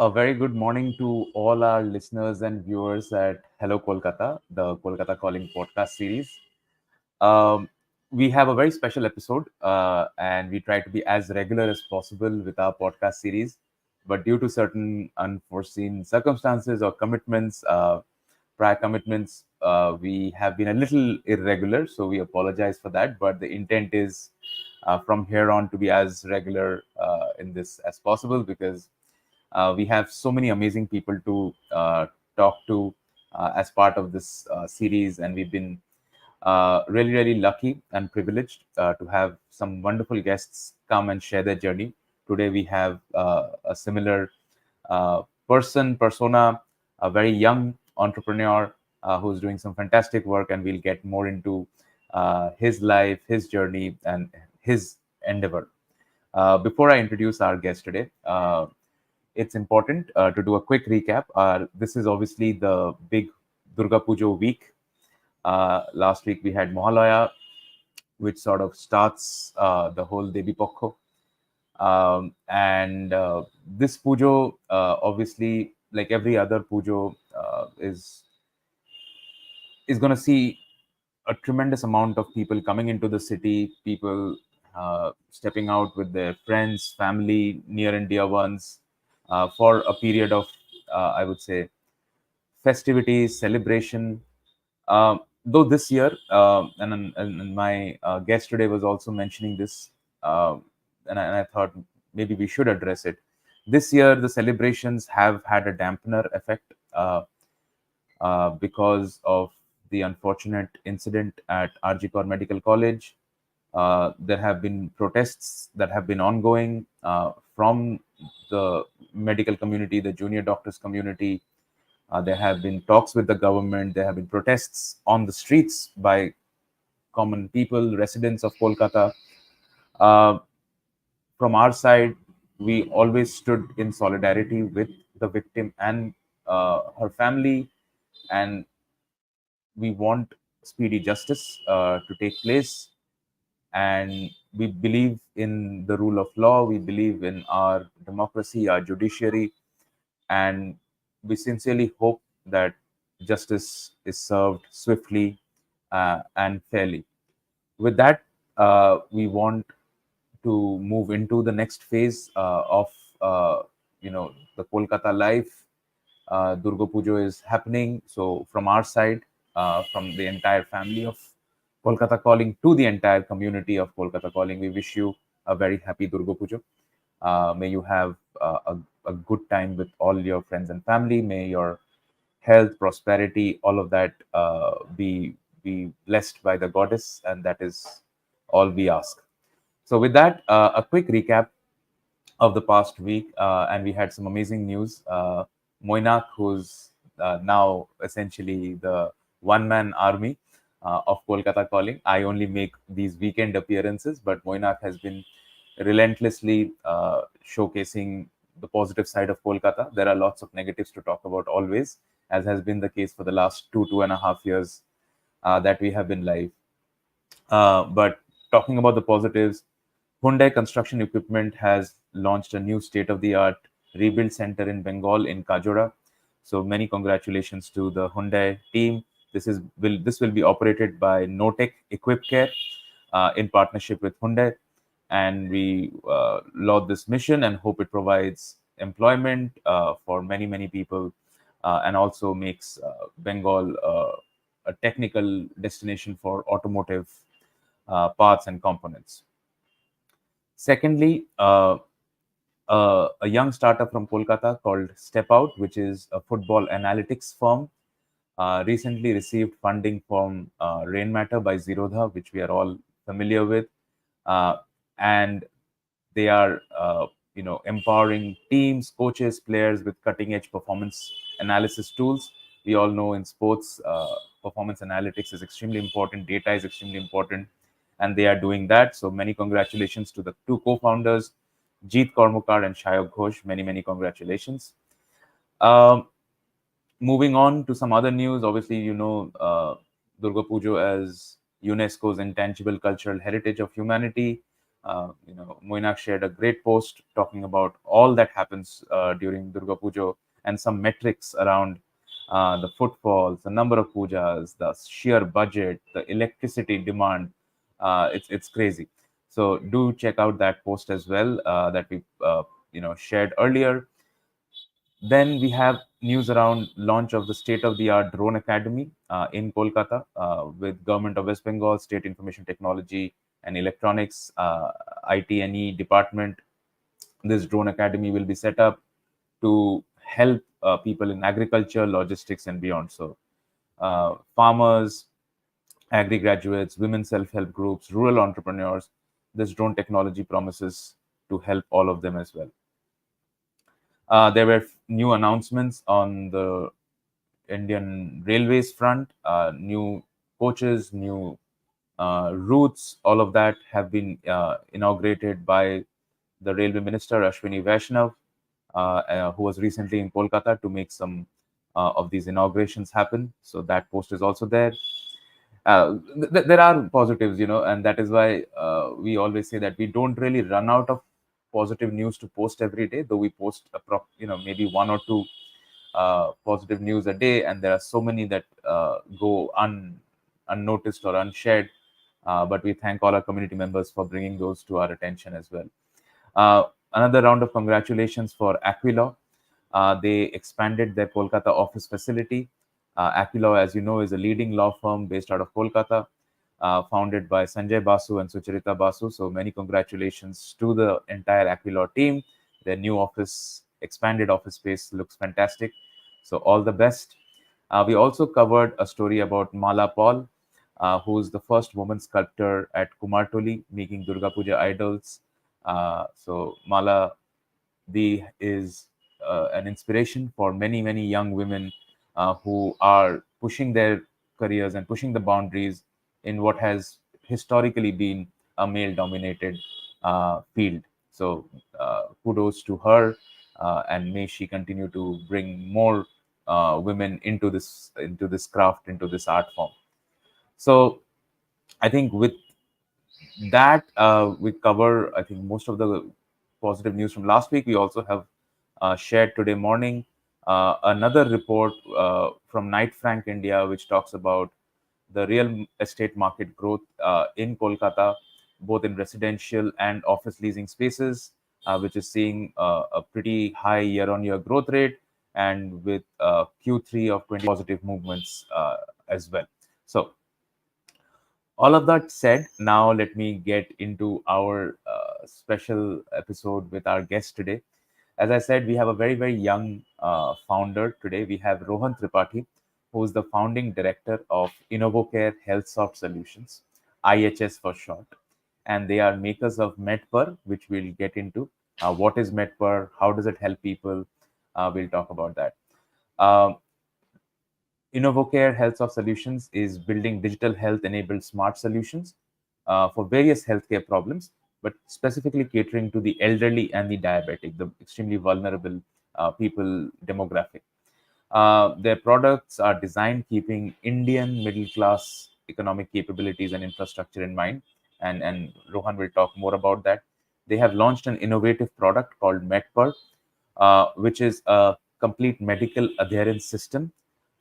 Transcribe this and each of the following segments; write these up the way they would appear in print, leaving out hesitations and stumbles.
A very good morning to all our listeners and viewers at Hello Kolkata, the Kolkata Calling podcast series. Um, we have a very special episode, and we try to be as regular as possible with our podcast series. But due to certain unforeseen circumstances or commitments, prior commitments, we have been a little irregular. So we apologize for that. But the intent is from here on to be as regular in this as possible because we have so many amazing people to talk to as part of this series, and we've been really, really lucky and privileged to have some wonderful guests come and share their journey. Today, we have a similar persona, a very young entrepreneur who's doing some fantastic work, and we'll get more into his life, his journey, and his endeavor. Before I introduce our guest today, it's important to do a quick recap. This is obviously the big Durga Puja week. Last week we had Mohalaya, which sort of starts the whole Devi Pokho. And this pujo, obviously, like every other pujo, is going to see a tremendous amount of people coming into the city, people stepping out with their friends, family, near and dear ones, for a period of, I would say, festivities, celebration. Though this year, and my guest today was also mentioning this, and I thought maybe we should address it. This year, the celebrations have had a dampener effect because of the unfortunate incident at RG Kar Medical College. There have been protests that have been ongoing from the medical community, the junior doctors community. There have been talks with the government. There have been protests on the streets by common people, residents of Kolkata. Uh, from our side, we always stood in solidarity with the victim and her family, and we want speedy justice to take place. And we believe in the rule of law. We believe in our democracy, our judiciary, and we sincerely hope that justice is served swiftly and fairly. With that, we want to move into the next phase of the Kolkata life. Durga Puja is happening. So from our side, from the entire family of Kolkata Calling to the entire community of Kolkata Calling, we wish you a very happy Durga Puja. May you have a good time with all your friends and family. May your health, prosperity, all of that be blessed by the goddess, and that is all we ask. So, with that, a quick recap of the past week, and we had some amazing news. Moinak, who's now essentially the one-man army of Kolkata Calling. I only make these weekend appearances, but Moinak has been relentlessly showcasing the positive side of Kolkata. There are lots of negatives to talk about always, as has been the case for the last 2.5 years that we have been live. But talking about the positives, Hyundai Construction Equipment has launched a new state-of-the-art rebuild center in Bengal in Kajora. So many congratulations to the Hyundai team. This will be operated by Notech Equipcare in partnership with Hyundai, and we laud this mission and hope it provides employment for many people, and also makes Bengal a technical destination for automotive parts and components. Secondly, a young startup from Kolkata called Step Out, which is a football analytics firm, recently received funding from Rainmatter by Zerodha, which we are all familiar with, uh, and they are empowering teams, coaches, players with cutting-edge performance analysis tools. We all know in sports, performance analytics is extremely important. Data is extremely important, and they are doing that. So many congratulations to the two co-founders, Jeet Kormukar and Shayok Ghosh. Many congratulations. Um, Moving on to some other news, obviously, Durga Puja as UNESCO's intangible cultural heritage of humanity. Moinak shared a great post talking about all that happens during Durga Puja and some metrics around the footfalls, the number of pujas, the sheer budget, the electricity demand. It's crazy. So do check out that post as well that we shared earlier. Then we have news around launch of the state-of-the-art drone academy in Kolkata with Government of West Bengal State Information Technology and Electronics IT&E department. This drone academy will be set up to help people in agriculture, logistics, and beyond. So farmers, agri graduates, women self-help groups, rural entrepreneurs. This drone technology promises to help all of them as well. There were new announcements on the Indian Railways front, new coaches, new routes, all of that have been inaugurated by the Railway Minister Ashwini Vaishnav, who was recently in Kolkata to make some of these inaugurations happen. So that post is also there. There are positives, and that is why we always say that we don't really run out of positive news to post every day, though we post maybe one or two positive news a day, and there are so many that go unnoticed or unshared. But we thank all our community members for bringing those to our attention as well. Another round of congratulations for Aquilaw. They expanded their Kolkata office facility. Aquilaw, as you know, is a leading law firm based out of Kolkata, founded by Sanjay Basu and Sucharita Basu. So many congratulations to the entire Aquilaw team. Their new office, expanded office space looks fantastic. So all the best. We also covered a story about Mala Paul, who is the first woman sculptor at Kumartoli, making Durga Puja idols. So Mala is an inspiration for many, many young women who are pushing their careers and pushing the boundaries in what has historically been a male dominated field. So kudos to her, and may she continue to bring more women into this craft, into this art form. So I think with that, we cover, I think, most of the positive news from last week. We also have shared today morning another report from Knight Frank India, which talks about the real estate market growth in Kolkata, both in residential and office leasing spaces, which is seeing a pretty high year-on-year growth rate, and with Q3 of 20 positive movements as well. So all of that said, now let me get into our special episode with our guest today. As I said, we have a very, very young founder today. We have Rohan Tripathi, who is the founding director of Inovocare Healthsoft Solutions, IHS for short. And they are makers of MedpeR, which we'll get into. What is MedpeR? How does it help people? We'll talk about that. Inovocare Healthsoft Solutions is building digital health-enabled smart solutions for various healthcare problems, but specifically catering to the elderly and the diabetic, the extremely vulnerable people demographic. Their products are designed keeping Indian middle-class economic capabilities and infrastructure in mind, and Rohan will talk more about that. They have launched an innovative product called MedpeR, which is a complete medical adherence system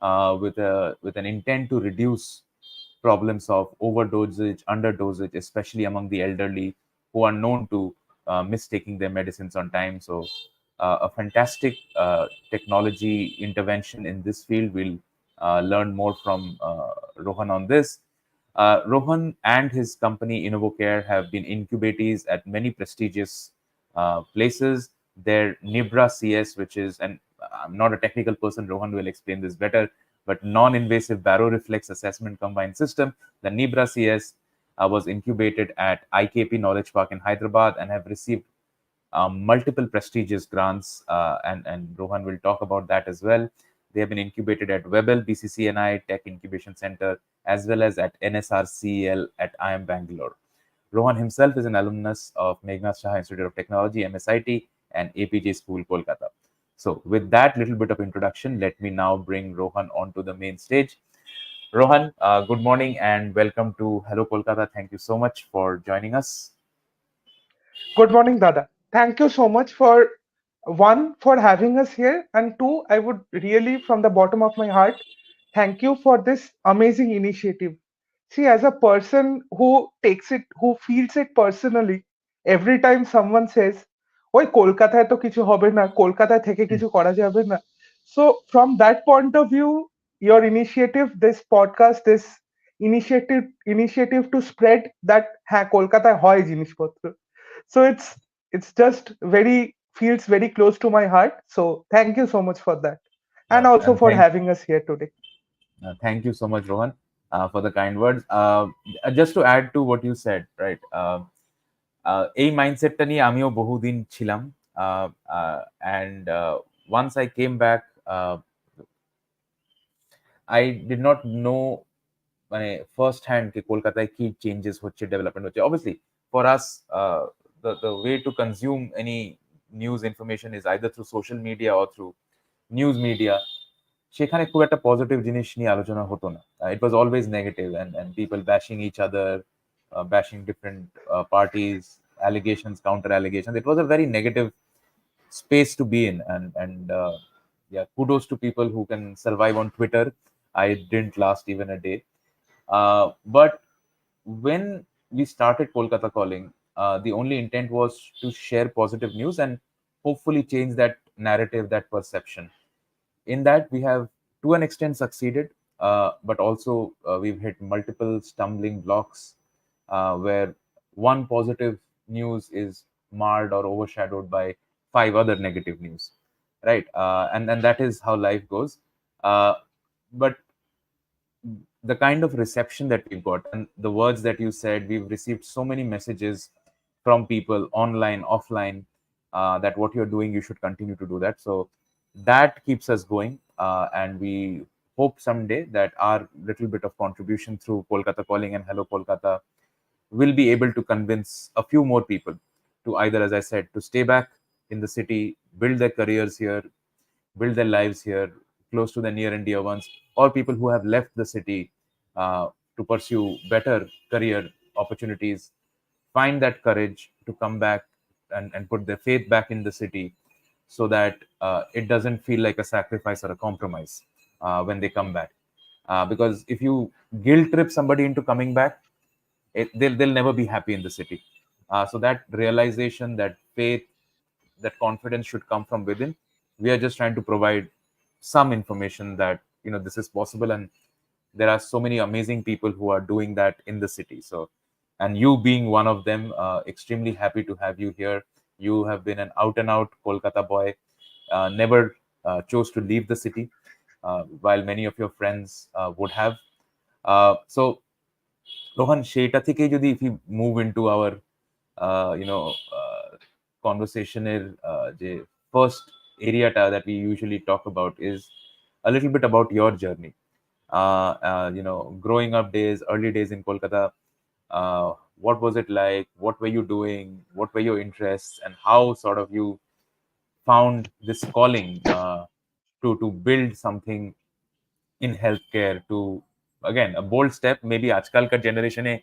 with an intent to reduce problems of overdosage, underdosage, especially among the elderly who are known to mistaking their medicines on time. So, a fantastic technology intervention in this field. We'll learn more from Rohan on this. Rohan and his company Inovocare have been incubatees at many prestigious places. Their Nibra CS, which is, and I'm not a technical person, Rohan will explain this better, but non-invasive baroreflex assessment combined system, the Nibra CS, was incubated at IKP Knowledge Park in Hyderabad and have received multiple prestigious grants, and Rohan will talk about that as well. They have been incubated at Webel BCCNI Tech Incubation Center, as well as at NSRCEL at IIM Bangalore. Rohan himself is an alumnus of Meghnad Shah Institute of Technology, MSIT, and APJ School, Kolkata. So, with that little bit of introduction, let me now bring Rohan onto the main stage. Rohan, good morning and welcome to Hello Kolkata. Thank you so much for joining us. Good morning, Dada. Thank you so much for one for having us here, and two, I would really, from the bottom of my heart, thank you for this amazing initiative. See, as a person who takes it, who feels it personally, every time someone says, "ওই কলকাতায় তো কিছু হবে না, কলকাতায় থেকে কিছু করা যাবে না." So, from that point of view, your initiative, this podcast, this initiative to spread that হ্যাঁ কলকাতায় হয় জিনিসপত্র. So it's just very feels very close to my heart. So thank you so much for that, and also And for having us here today. thank you so much, Rohan, for the kind words. Just to add to what you said, right? এই মাইন্ডসেটটা নিয়ে আমিও বহুদিন ছিলাম, and once I came back, I did not know মানে first hand কি কলকাতায় কি changes হচ্ছে, ডেভেলপমেন্ট হচ্ছে। Obviously for us, the way to consume any news information is either through social media or through news media. সেখানে খুব একটা positive জিনিস নিয়ে আলোচনা হতো না। It was always negative and people bashing each other, bashing different parties, allegations, counter allegations. It was a very negative space to be in, and yeah, kudos to people who can survive on Twitter. I didn't last even a day. But when we started Kolkata Calling, the only intent was to share positive news and hopefully change that narrative, that perception. In that, we have to an extent succeeded, but also we've hit multiple stumbling blocks where one positive news is marred or overshadowed by five other negative news, right? And that is how life goes. But the kind of reception that we've got and the words that you said, we've received so many messages from people online, offline, that what you're doing, you should continue to do that. So that keeps us going. And we hope someday that our little bit of contribution through Kolkata Calling and Hello Kolkata will be able to convince a few more people to either, as I said, to stay back in the city, build their careers here, build their lives here, close to the near and dear ones, or people who have left the city to pursue better career opportunities, find that courage to come back and put their faith back in the city so that it doesn't feel like a sacrifice or a compromise when they come back. Because if you guilt trip somebody into coming back, they'll never be happy in the city. So that realization, that faith, that confidence should come from within. We are just trying to provide some information that this is possible, and there are so many amazing people who are doing that in the city. So, and you being one of them, extremely happy to have you here. You have been an out and out Kolkata boy, never chose to leave the city, while many of your friends would have. So Rohan, সেইটা থেকেই যদি if you move into our conversationের যে first areaটা that we usually talk about is a little bit about your journey. Growing up days, early days in Kolkata, what was it like? What were you doing? What were your interests? And how sort of you found this calling to build something in healthcare, to again a bold step. Maybe আজকালকার জেনারেশনে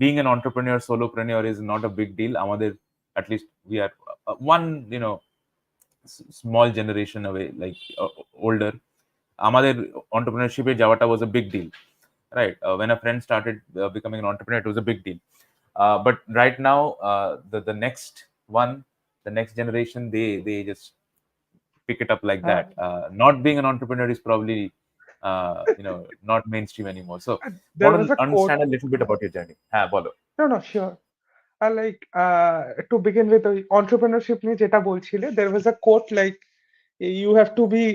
being an entrepreneur, solopreneur is not a big deal. আমাদের at least we are one small generation away, like older. আমাদের entrepreneurship এ যাওয়াটা was a big deal, right? When a friend started becoming an entrepreneur, it was a big deal. But right now, the next one, the next generation, they just pick it up like Uh, that. Not being an entrepreneur is probably not mainstream anymore. So want there to was a quote. understand a little bit about your journey. হ্যাঁ বলো। No, no, sure. To begin with, the entrepreneurship নিয়ে যেটা বলছিলে, there was a quote like, you have to be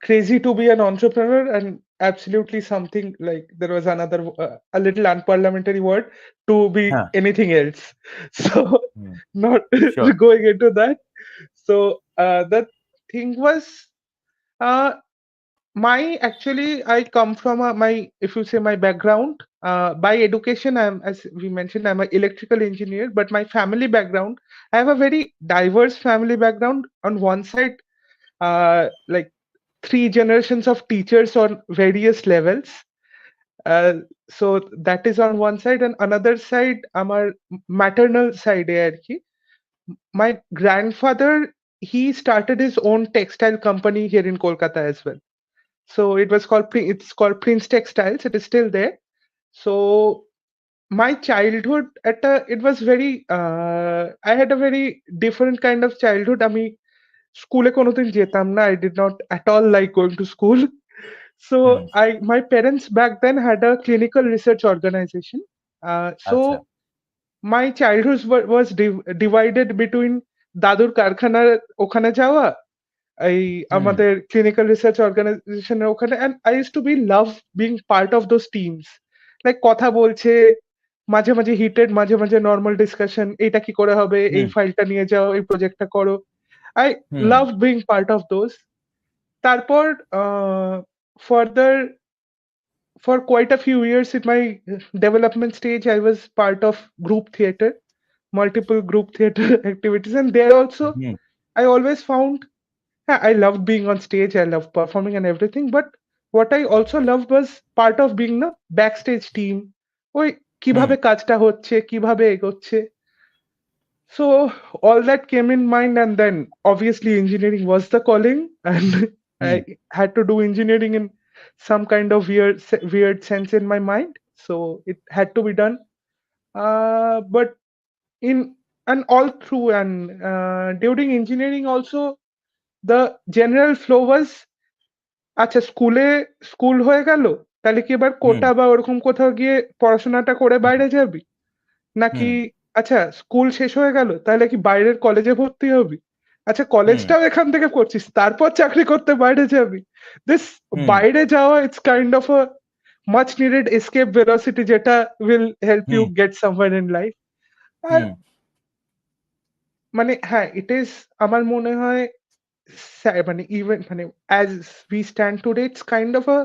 crazy to be an entrepreneur, and absolutely something like there was another a little unparliamentary word, to be হ্যাঁ। anything else. So hmm, not sure. going into that. So the thing was, uh, my actually I come from my, if you say, my background, by education, I'm, as we mentioned, I'm an electrical engineer, but my family background, I have a very diverse family background. On one side, like three generations of teachers on various levels. uh, so that is on one side, and another side, আমার maternal side আর কি, my grandfather, he started his own textile company here in Kolkata as well. So it's called Prince Textiles. It is still there. So my childhood it was very I had a very different kind of childhood. আমি স্কুলে কোনোদিন যেতাম না. I did not at all like going to school. So hmm, my parents back then had a clinical research organization. So আচ্ছা, my childhood was divided between দাদুর কারখানার ওখানে যাওয়া, এই হুম, আমাদের ক্লিনিক্যাল রিসার্চ অর্গানাইজেশনের ওখানে, and I used to be love being part of those teams. Like কথা বলছে, মাঝে মাঝে হিটেড, মাঝে মাঝে নর্মাল ডিসকাশন, এইটা কি করে হবে, এই হুম, ফাইলটা নিয়ে যাও, এই প্রজেক্টটা করো. I hmm, loved being part of those. তারপর further for quite a few years in my development stage, I was part of group theater, multiple group theater activities, and there also hmm, I always found, yeah, I loved being on stage, I loved performing and everything, but what I also loved was part of being the backstage team. ওই হুম, কিভাবে কাজটা হচ্ছে, কিভাবে এগোচ্ছে. So all that came in mind, and then obviously engineering was the calling, and hmm, I had to do engineering in some kind of weird sense in my mind. So it had to be done. But in and all through and during engineering also, the general flow was, আচ্ছা school হয়ে গেল, তাহলে কি এবার হুম, কোটা বা ওরকম কোথাও গিয়ে পড়াশোনাটা করে বাইরে যাবি? নাকি হুম, আচ্ছা স্কুল শেষ হয়ে গেল, তাহলে কি বাইরের কলেজে ভর্তি হবি? আচ্ছা হুম, কলেজটাও এখান থেকে করছিস, তারপর চাকরি করতে বাইরে যাবি। দিস হুম, বাইরে যাওয়া, it's kind of a much needed escape velocity, যেটা will help you hmm, get somewhere in life. আর হুম, মানে হ্যাঁ, ইট ইস, আমার মনে হয় মানে ইভেন মানে as we stand today, it's kind of a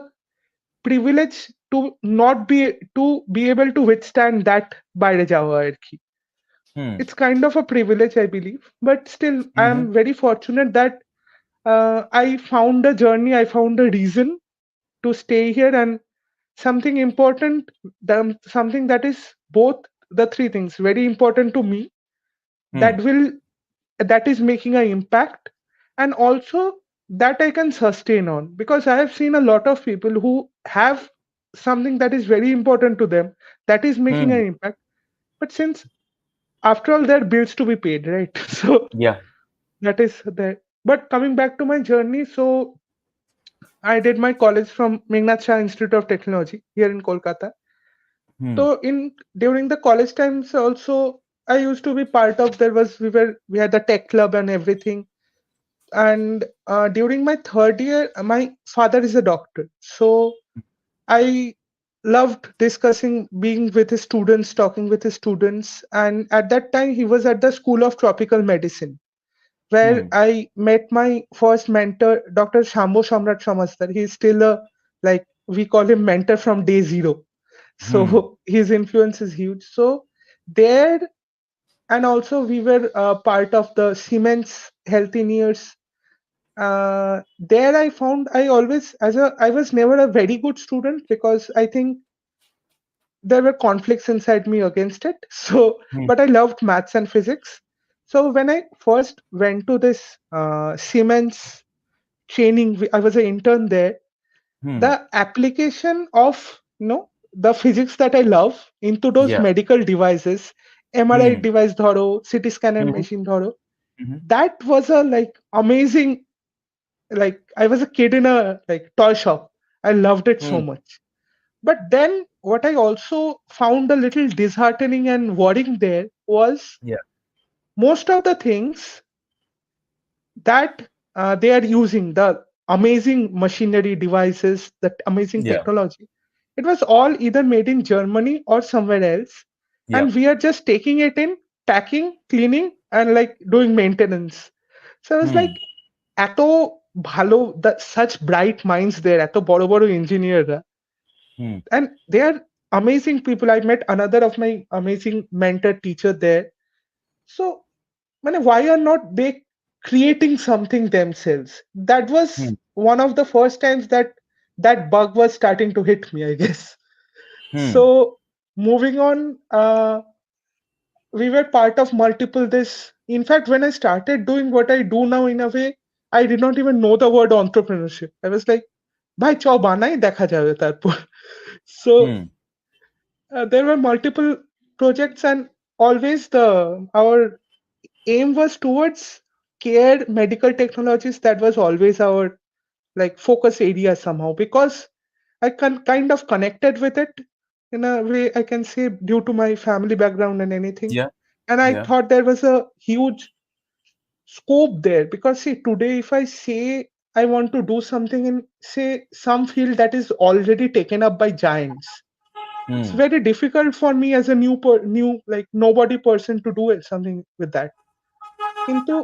privilege to not be to be able to withstand that বাইরে যাওয়া আরকি। হুম, It's kind of a privilege, I believe, but still, I hmm, am very fortunate that I found a journey, I found a reason to stay here, and something important, something that is both the three things very important to me, hmm, that will that is making an impact, and also that I can sustain on, because I have seen a lot of people who have something that is very important to them, that is making hmm, an impact, but since after all there are bills to be paid, right? So yeah, that is there. But coming back to my journey, so I did my college from Meghnad Shah Institute of Technology here in Kolkata. Hmm, So in during the college times also, I used to be part of, we had the tech club and everything. And during my third year, my father is a doctor, so I loved discussing, being with his students, talking with his students. And at that time, he was at the School of Tropical Medicine, where hmm, I met my first mentor, Dr. Shambho Shamrat Samastar. He's still a, like, we call him mentor from day zero. Hmm, So his influence is huge. So there, and also we were part of the Siemens Health in Years. There I found, I was never a very good student, because I think there were conflicts inside me against it. So, hmm, but I loved maths and physics. So when I first went to this Siemens training, I was an intern there. Hmm, The application of, the physics that I love into those yeah, medical devices, MRI hmm, device dhoro, CT scanner hmm, machine dhoro, hmm, that was a like amazing, like I was a kid in a like toy shop. I loved it hmm, so much. But then what I also found a little disheartening and worrying there was yeah, most of the things that they are using, the amazing machinery devices, that amazing yeah, technology, it was all either made in Germany or somewhere else. yeah, And we are just taking it in, packing, cleaning, and like doing maintenance. So I was hmm, like, এত ভালো, such bright minds there, এত বড় বড় ইঞ্জিনিয়াররা, হুম, and they are amazing people. I met another of my amazing mentor teacher there. So why are not they creating something themselves? That was hmm, one of the first times that that bug was starting to hit me, I guess. Hmm, So moving on, we were part of multiple this. In fact, when I started doing what I do now, in a way, I did not even know the word entrepreneurship. I was like, "Bhai, chao banai dekha jabe tarpor." So Hmm. there were multiple projects, and always the our aim was towards care medical technologies. That was always our like focus area somehow, because I can kind of connected with it in a way, I can say, due to my family background and anything. Yeah. And I Yeah. thought there was a huge scope there, because see, today if I say I want to do something in say some field that is already taken up by giants, it's Hmm. very difficult for me as a new like nobody person to do it, something with that. Into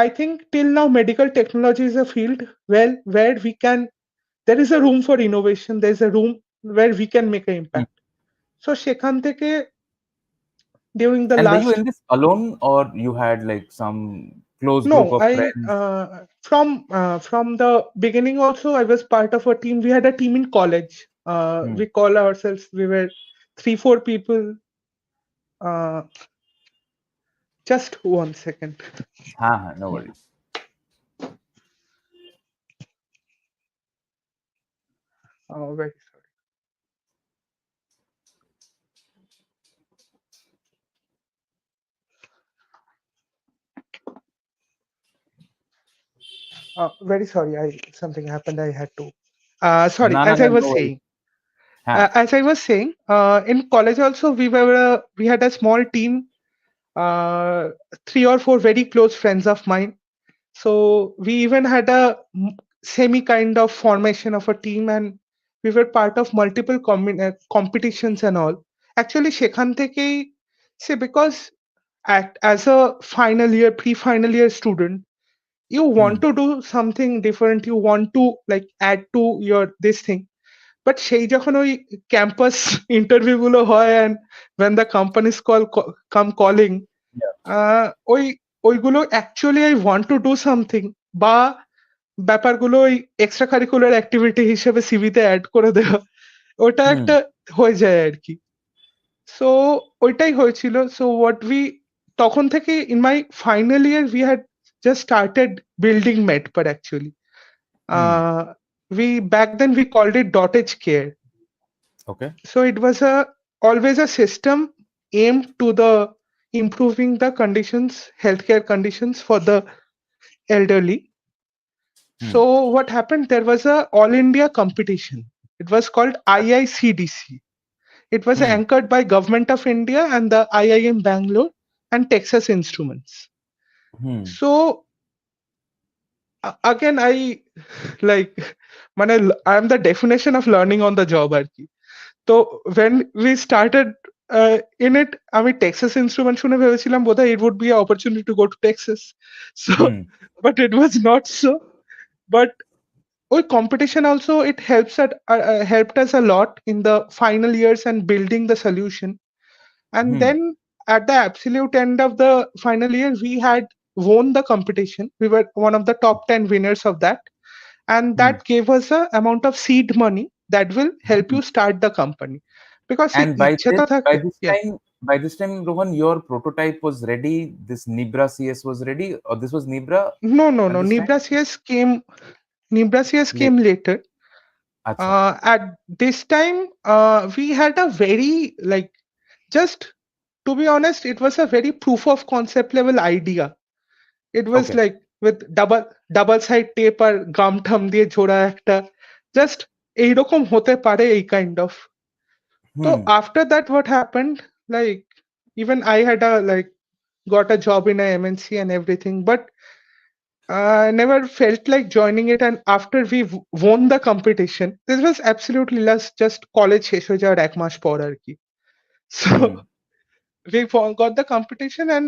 I think till now medical technology is a field where we can, there is a room for innovation, there is a room where we can make an Hmm. impact. So সেখান থেকে during the And were you last, in this alone, or you had like some close group no, of I friends? from the beginning also I was part of a team. We had a team in college. Hmm. We call ourselves, we were 3 4 people. uh, just 1 second. Ha, ha, no worries. Very very sorry, I something happened, I had to sorry, No, no, as I no, was no worries. saying, Ha. in college also we had a small team, 3 or 4 very close friends of mine. So we even had a semi kind of formation of a team, and we were part of multiple competitions and all. Actually, সেখান থেকেই, say, because as a final year, pre-final year student, you want Hmm. to do something different. You want to like add to your this thing. But সেই যখন ওই campus interview গুলো হয়, and when the companies come calling, Yeah. ওই ওইগুলো actually I want to do something, বা ব্যাপারগুলো ওই এক্সট্রা কারিকুলার অ্যাক্টিভিটি হিসেবে সিভিতে অ্যাড করে দেওয়া, ওটা Hmm. একটা হয়ে যায় আর কি। সো ওইটাই হয়েছিল। সো হোয়াট উই তখন থেকে in my final year we had just started building Medpar actually. Hmm. uh, we back then we called it dottage care. Okay. So it was a always a system aimed to the improving the conditions, healthcare conditions for the elderly. Hmm. So what happened? There was a all India competition. It was called IICDC. It was Hmm. anchored by Government of India and the IIM Bangalore and Texas Instruments. Hmm. So again, I like, I am the definition of learning on the job. তো when we started in it, আমি Texas instrument শুনে ভেবেছিলাম বোধহয় it would be an opportunity to go to Texas. So Hmm. but it was not so. But ওই competition also, it helped us a lot in the final years and building the solution. And Hmm. then at the absolute end of the final year, we had won the competition. We were one of the top 10 winners of that, and Hmm. that gave us a amount of seed money that will help Hmm. you start the company. Because see, And ইচ্ছে তো থাকে, yeah. by this time, Rohan, your prototype was ready. This Nibra CS was ready, or this was Nibra No, no, at no. this time? Nebraska Late. came later. Acha. At this time, we had a very like, just to be honest, it was a very proof of concept level idea. It was Okay. like with double side tape আর গাম ঠাম দিয়ে জোড়া একটা, just এইরকম হতে পারে এই kind of. So Hmm. after that, what happened? Like, even I had a like got a job in a MNC and everything, but I never felt like joining it. And after we won the competition, this was absolutely less just college শেষ হয়ে যাওয়ার 1 মাস পর আর কি। So Hmm. we got the competition, and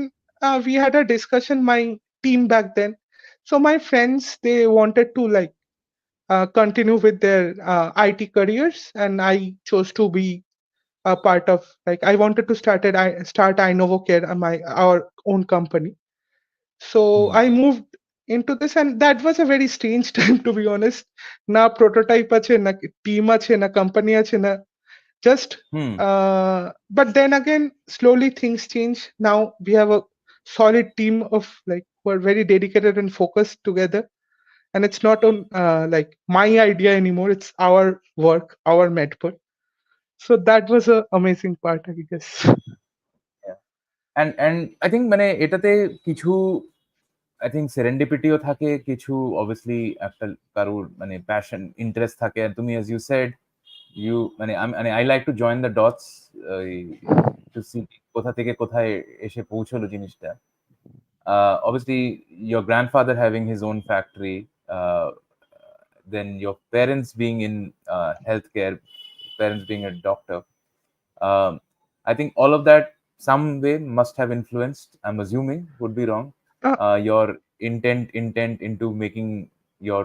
we had a discussion, my team back then. So my friends, they wanted to like continue with their IT careers, and I chose to be a part of, like, I wanted to start Inovocare, our own company. So Hmm. I moved into this, and that was a very strange time, to be honest. Na prototype ache, na team ache, na company ache, na Just, Hmm. but then again, slowly things change. Now we have a solid team of like who are very dedicated and focused together, and it's not on like my idea anymore. It's our work, our MedpeR. So that was a amazing part, I guess. Yeah. And I think মানে এটাতে কিছু I think সেরেন্ডিপিটিও থাকে, কিছু obviously একটা কারোর মানে passion interest থাকে। আর তুমি অ্যাজ ইউ সেড ইউ মানে I like to join the dots to see কোথা থেকে কোথায় এসে পৌঁছলো জিনিসটা। Obviously, your grandfather having his own factory, then your parents being in healthcare, parents being a doctor. Um, I think all of that some way must have influenced. I'm assuming, would be wrong. Uh, Your intent into making your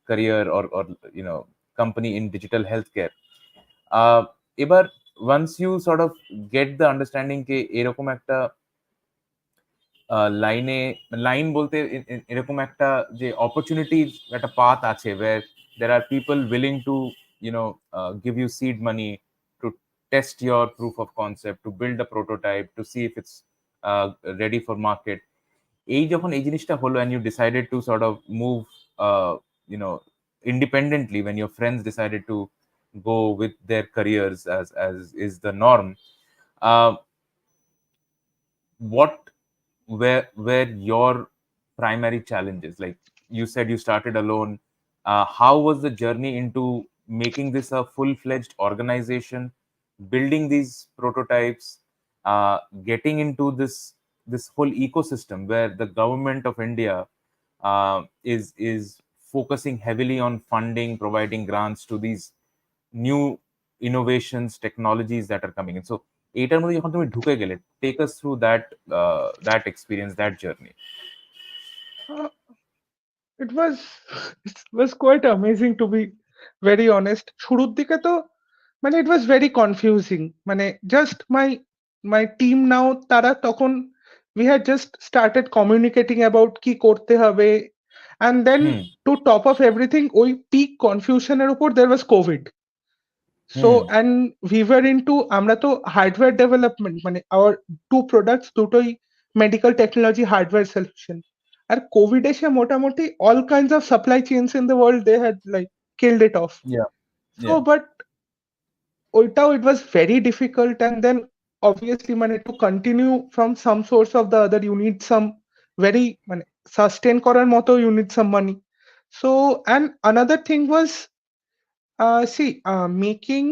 career or company in digital healthcare. Uh, এবার once you sort of get the understanding কে এরকম একটা লাইনে line বলতে এরকম একটা যে অপরচুনিটির একটা path আছে where there are people willing to give you seed money to test your proof of concept, to build a prototype, to see if it's ready for market. এই যখন এই জিনিসটা হলো and you decided to sort of move uh, you know independently when your friends decided to go with their careers as is the norm, uh, what were your primary challenges? Like you said, you started alone. How was the journey into making this a full-fledged organization, building these prototypes, getting into this whole ecosystem where the government of India is focusing heavily on funding, providing grants to these new innovations, technologies that are coming in. So এইটার মধ্যে যখন তুমি ঢুকে গেলে, take us through that experience, that journey. uh, it was it was quite amazing to be very honest. শুরুর দিকে তো মানে it was very confusing. মানে just my team now তারা তখন we had just started communicating about কি করতে হবে, and then hmm to top of everything ওই peak confusion এর উপর there was COVID. Hmm So and we were into আমরা তো হার্ডওয়্যার ডেভেলপমেন্ট মানে our two products দুটোই মেডিকেল টেকনোলজি হার্ডওয়্যার সলিউশন। আর কোভিড এসে মোটামুটি all kinds of supply chains in the world they had like killed it off. yeah So yeah but ওইটাও it was very difficult, and then obviously মানে to continue from some source of the other you need some very মানে sustain করার মতো you need some money. So and another thing was making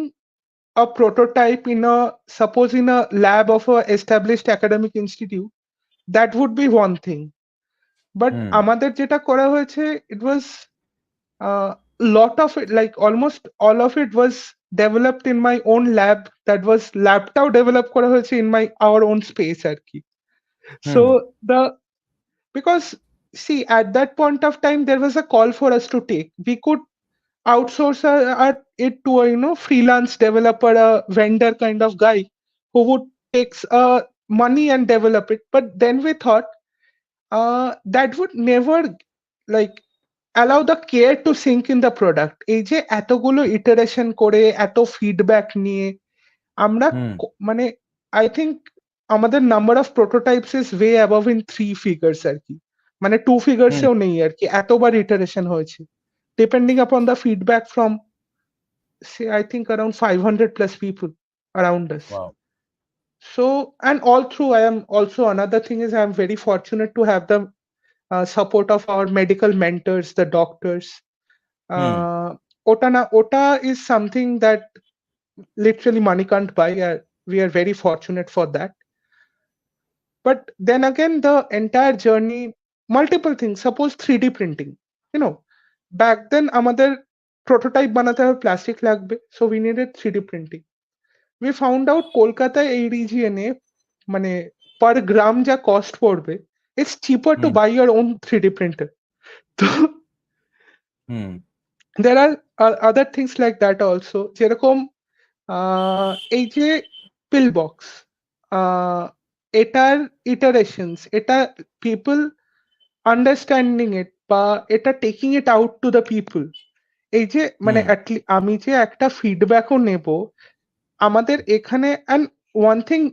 a prototype in a suppose in a lab of a established academic institute, that would be one thing, but হুম আমাদের যেটা করা হয়েছে it was uh, lot of it like almost all of it was developed in my own lab, that was labটাও develop করা হয়েছে in my our own space আর কি. So hmm the because see at that point of time there was a call for us to take, we could outsource it to a freelance developer, a vendor kind of guy who would takes money and develop it, but then we thought that would never like allow the care to sink in the product. এই যে এতগুলো iteration করে এত feedback নিয়ে আমরা hmm মানে I think আমাদের number of prototypes is way above in 3 figures আর কি, মানে 2 ফিগার্স হুম এও নেই আর কি, এতবার ইটারেশন হয়েছে depending upon the feedback from say I think around 500 plus people around us. wow So and all through I am also another thing is I am very fortunate to have the support of our medical mentors, the doctors. Hmm Ota is something that literally money can't buy. We are very fortunate for that. But then again, the entire journey, multiple things. Suppose 3D printing. You know, back then আমাদের prototype বানাতে হবে plastic লাগবে, so we needed 3D printing. We found out কলকাতায় এই রিজিয়নে মানে per gram যা cost পড়বে, it's cheaper to hmm buy your own 3D printer. তো হুম there are other things like that also, যেরকম এই যে পিল বক্স, এটার ইটারেশনস, এটা পিপল আন্ডারস্ট্যান্ডিং ইট বা এটা taking it out to the people, এই যে মানে হুম আমি যে একটা ফিডব্যাকও নেব, আমাদের এখানে and one thing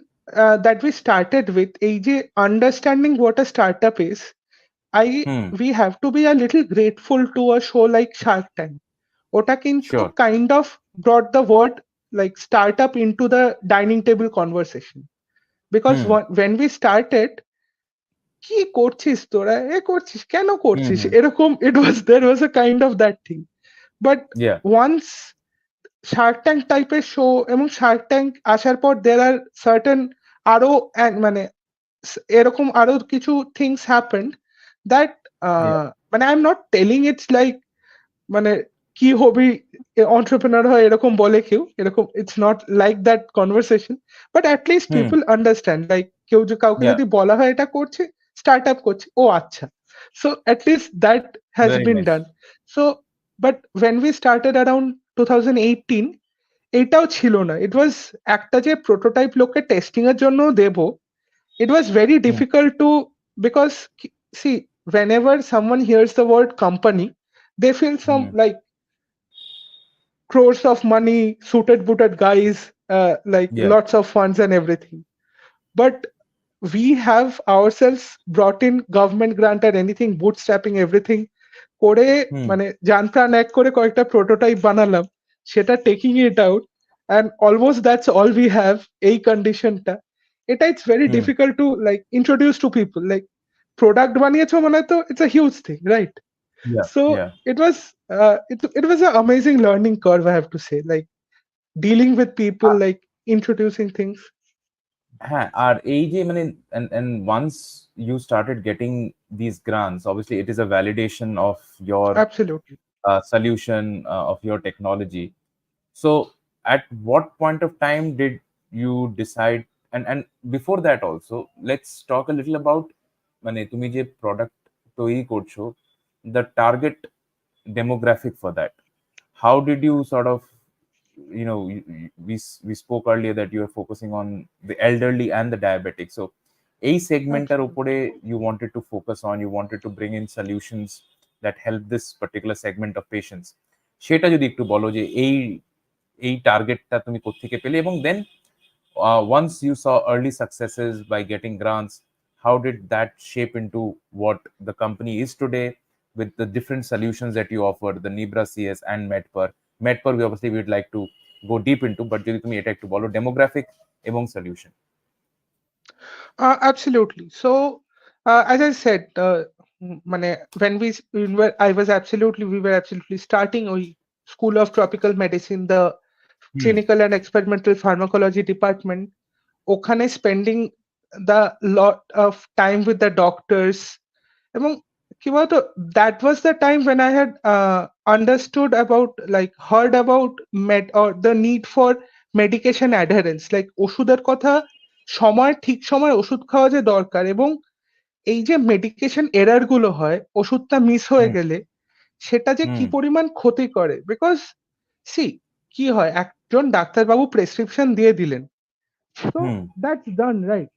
that we started with এই যে understanding what a startup is, I Hmm. we have to be a little grateful to a show like Shark Tank. ওটা কিন্তু Sure. kind of brought the word like startup into the dining table conversation, because Hmm. when we started, কি করছিস তোরা, এ করছিস কেন Hmm. করছিস, Hmm. এরকম it was, there was a kind of that thing. But Yeah. once Shark tank টাইপের show এবং Shark tank আসার পর দের আর সার্টেন আরো মানে এরকম আরো কিছু থিংস হ্যাপেন্ড দ্যাট Yeah. মানে I am not telling it's like মানে কি হবি অন্টারপ্রেনার হয় এরকম বলে কেউ, এরকম it's not like that conversation, but at least Hmm. People understand like কেউ যে কাউকে Yeah. যদি বলা হয় এটা করছে, স্টার্ট আপ করছে, ও আচ্ছা, so at least that has Very been done. nice. So but when we started around 2018, এটাও ছিল না, ইট ওয়াজ একটা যে প্রোটোটাইপ লোককে টেস্টিং এর জন্য দেব, it was very Hmm. difficult to, because see, whenever someone hears the word company, they feel some Hmm. like crores of money, suited booted guys, like Yeah. lots of funds and everything. But we have ourselves brought in government grant or anything, bootstrapping everything করে, Hmm. মানে জান প্রাণ এক করে কয়েকটা prototype বানালাম, সেটা taking it out, and almost that's all we have এই কন্ডিশনটা। এটা it's very Hmm. Difficult to like introduce two people, like product বানিয়েছো মানে তো it's a huge thing, right? Yeah. So Yeah. it was it was an amazing learning curve, I have to say, like dealing with people, like introducing things. হ্যাঁ, আর এই যে মানে and once you started getting these grants, obviously it is a validation of your Absolutely. solution, of your technology. So at what point of time did you decide, and before that also, let's talk a little about মানে তুমি যে product তৈরি করছো, the target demographic for that. How did you sort of, we spoke earlier that you are focusing on the elderly and the diabetic. So a segmentar Absolutely. opore you wanted to focus on, you wanted to bring in solutions that help this particular segment of patients. সেটা যদি একটু বলো যে এই টার্গেটটা তুমি কোত্থেকে পেলে, এবং দেন once you saw early successes by getting grants, how did that shape into what the company is today with the different solutions that you offer, the Nibra CS and MedpeR? MedpeR, we obviously would like to go deep into, but যদি তুমি এটা একটু বলো demographic এবং solution. Absolutely. So, as I said, when we were absolutely starting we School of Tropical Medicine, the Hmm. Clinical and Experimental Pharmacology department. ওখানে spending the lot of time with the doctors, এবং কি বলতো, that was the time when I had understood about, like heard about med or the need for medication adherence, like ওষুধের কথা, সময় ঠিক সময় ওষুধ খাওয়া যে দরকার, এবং এই যে মেডিকেশন এরার গুলো হয় ওষুধটা মিস হয়ে Hmm. গেলে সেটা যে কি Hmm. পরিমাণ ক্ষতি করে, বিকজ সি কি হয়, একজন ডাক্তারবাবু প্রেসক্রিপশন দিয়ে দিলেন, so Hmm. that's done, right?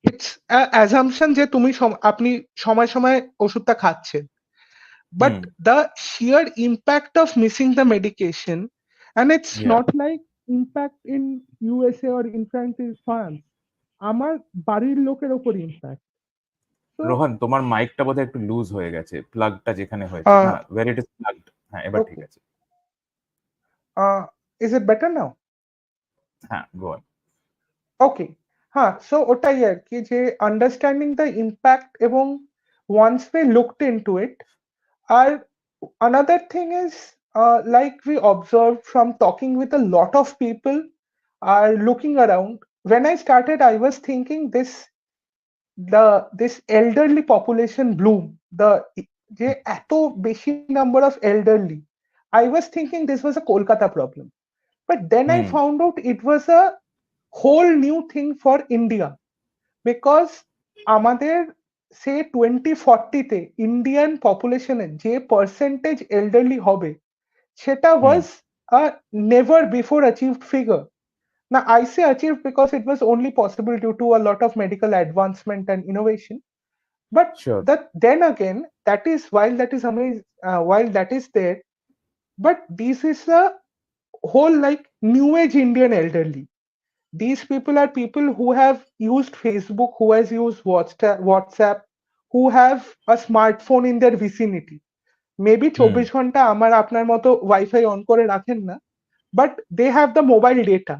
It's a assumption যে তুমি আপনি সময় সময় ওষুধটা খাচ্ছেন, but Hmm. the sheer impact of missing the medication, and it's Yeah. not like impact in USA or in France, আমার বাড়ির লোকের ওপর ইম্প্যাক্ট। তো রোহন, তোমার মাইকটা বোধহয় একটু লুজ হয়ে গেছে, প্লাগটা যেখানে হয়েছে, হ্যাঁ, where it is plugged, হ্যাঁ এবার ঠিক ওকে, আছে। Is it better now? হ্যাঁ, go on. ওকে, হ্যাঁ, সো ওটাই আর কি, যে আন্ডারস্ট্যান্ডিং দ্য ইম্প্যাক্ট, এবং once we looked into it, আর another thing is, like we observed from talking with a lot of people, are looking around. When I started, I was thinking this elderly population bloom, the যে এত বেশি number of elderly, I was thinking this was a Kolkata problem. But then I Hmm. found out it was a whole new thing for India, because আমাদের সে 2040-তে Indian পপুলেশনের যে percentage elderly হবে, সেটা Hmm. was a never before achieved figure. Now I say achieved because it was only possible due to a lot of medical advancement and innovation, but Sure. that then again, that is, while that is amazing, while that is there, but this is a whole like new age Indian elderly. these people are people who have used Facebook, who has used WhatsApp, who have a smartphone in their vicinity. Maybe Hmm. 24 ঘন্টা আমার আপনার মতো wifi on করে রাখেন না, but they have the mobile data.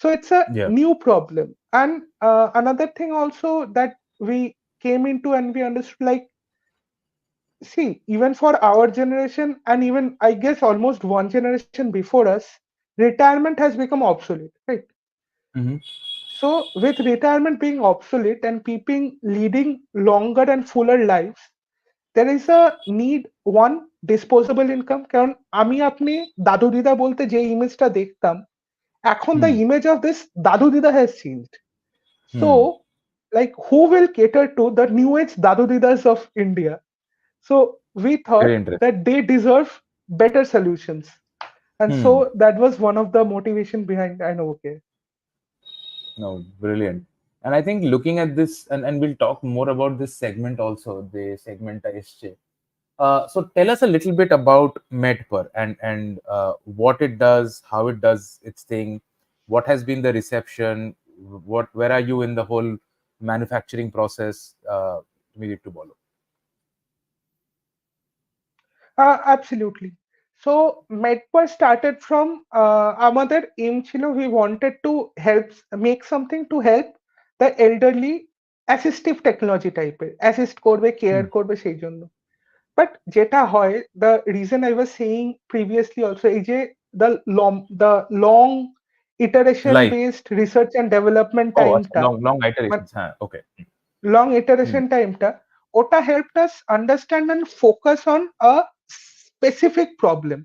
So it's a Yeah. new problem. And another thing also that we came into and we understood, like, see, even for our generation, and even I guess almost one generation before us, retirement has become obsolete, right? Hmm. So with retirement being obsolete and people leading longer and fuller lives, there is a need, one, disposable income. কারণ আমি আপনি দাদু দিদা বলতে যে ইমেজটা দেখতাম, এখন the Hmm. image of this দাদু দিদা has changed. So Hmm. like who will cater to the new age dadu didas of India? So we thought Very interesting. that they deserve better solutions. And so Hmm. that was one of the motivation behind Inovocare. No, brilliant. And I think looking at this, and we'll talk more about this segment also, the segment ISJ. So tell us a little bit about MedpeR and what it does, how it does its thing, what has been the reception, where are you in the whole manufacturing process? We need to follow. Absolutely. So MedpeR started from আমাদের aim ছিল, we wanted to help make something to help the elderly, assistive technology টাইপের, assist করবে, Hmm. care করবে সেই জন্য। But যেটা হয়, the reason I was saying previously also, এই যে the long iteration Life. based research and development Oh, টাইমটা, long iterations. Huh. Okay. long Hmm. iteration টাইমটা, ওটা helped us understand and focus on a specific problem.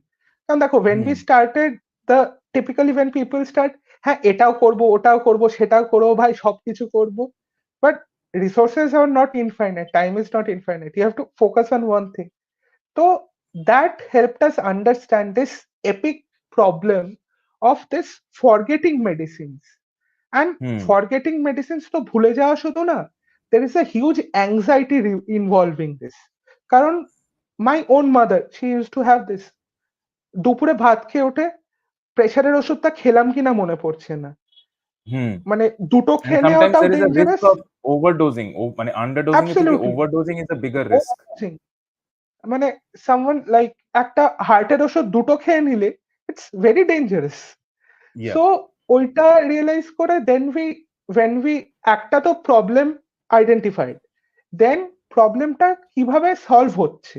কারণ দেখো, when we Hmm. started, the typically when people start, হ্যাঁ এটাও করব, ওটাও করব, সেটাও করবো, ভাই সবকিছু করব, but resources are not infinite, time is not infinite, you have to focus on one thing. So that helped us understand this epic problem of this forgetting medicines. And Hmm. forgetting medicines তো ভুলে যাওয়া শুধু না, there is a huge anxiety involving this. কারণ my own mother, she used to have this, দুপুরে ভাত খেয়ে ওঠে, প্রেশারের ওষুধটা খেলাম কিনা মনে পড়ছে না, Hmm. মানে দুটো And খেয়ে sometimes নেওয়াটাও there is a risk dangerous. of overdosing. মানে underdosing এর থেকে absolutely, overdosing is a bigger risk. মানে সামওয়ান লাইক একটা হার্টের ওষুধ দুটো খেয়ে নিলে it's very dangerous. Yeah. So ওইটা রিয়েলাইজ করে দেন when we একটা তো প্রবলেম আইডেন্টিফাইড, দেন প্রবলেমটা কিভাবে সলভ হচ্ছে।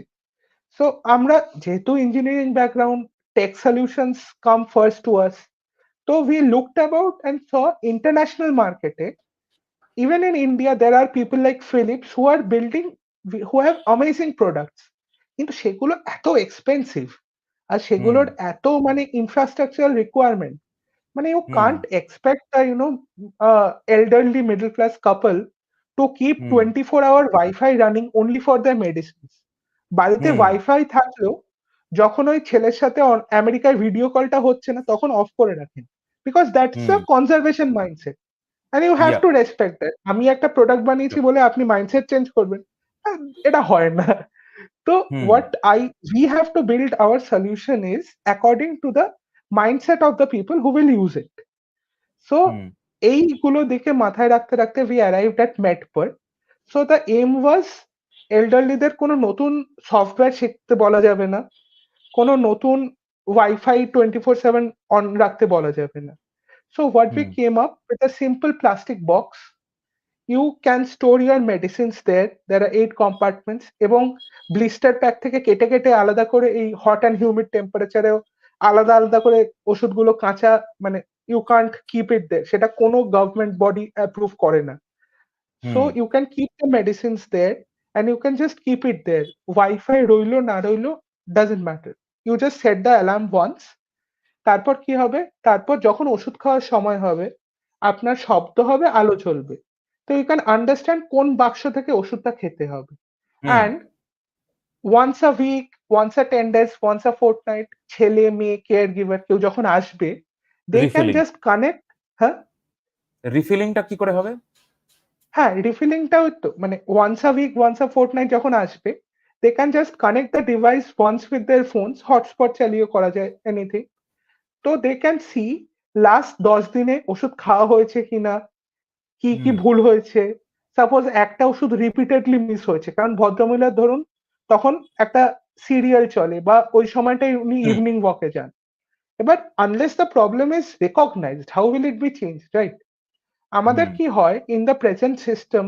সো আমরা যেহেতু engineering background, tech solutions come first to us, তো we looked about and saw international মার্কেটে, even in India, there are people like Philips who are building, who have amazing products. কিন্তু সেগুলো এত expensive, আর সেগুলোর Hmm. এত মানে infrastructural requirement, মানে you Hmm. can't expect a elderly middle class couple to keep Hmm. 24-hour Wi-Fi running only for their medicines. বাড়িতে Hmm. Wifi থাকলেও যখন ওই ছেলের সাথে আমেরিকায় ভিডিও কলটা হচ্ছে না তখন অফ করে রাখেন, because that's a Hmm. Conservation mindset. And you have Yeah. to respect that. আমি একটা প্রোডাক্ট বানিয়েছি Sure. বলে আপনি মাইন্ডসেট চেঞ্জ করবেন, আহ, এটা হয় না। তো Hmm. what I we have to build our solution is according to the mindset of the people who will use it. So Hmm. এইগুলো দিকে মাথায় রাখতে রাখতে we arrived at MedpeR. So the aim was, এল্ডারলিদের কোনো নতুন software শিখতে বলা যাবে না, কোনো নতুন ওয়াইফাই 24/7 অন রাখতে বলা যাবে না। So what we Hmm. came up with, a simple plastic box. You can store your medicines there. There are 8 compartments এবং blister pack থেকে কেটে কেটে আলাদা করে এই hot and humid টেম্পারেচারেও আলাদা আলাদা করে ওষুধগুলো কাঁচা, মানে you can't keep it there, সেটা কোনো গভর্নমেন্ট বডি অ্যাপ্রুভ করে না। So Hmm. you can keep the medicines there and you can just keep it there. Wi-Fi রইলো না রইলো doesn't matter. You just set the alarm once. তারপর কি হবে? তারপর যখন ওষুধ খাওয়ার সময় হবে, আপনার শব্দ হবে, আলো জ্বলবে। তো you can understand কোন বাক্স থেকে ওষুধটা খেতে হবে। Hmm. And once a week, once a 10 days, once a fortnight, ছেলে, মেয়ে, caregiver কেউ যখন আসবে, they can refilling just connect, হ্যাঁ? রিফিলিংটা কি করে হবে? হ্যাঁ, রিফিলিংটাও তো মানে once a week, once a fortnight যখন আসবে, they can just connect the device once with their phones, hotspot চালিয়ে করা যায় anything. So they can see last 10 দিনে ওষুধ খাওয়া হয়েছে কিনা, কি কি হুম ভুল হয়েছে। সাপোজ একটা ওষুধ রিপিটেডলি মিস হয়েছে, কারণ ভদ্রমহিলার ধরুন তখন একটা সিরিয়াল চলে বা ওই সময়টাই উনি হুম ইভিনিং ওয়াকে যান। এবার unless the problem is recognized, how will it be change, right? আমাদের হুম কি হয় ইন দ্য প্রেজেন্ট সিস্টেম,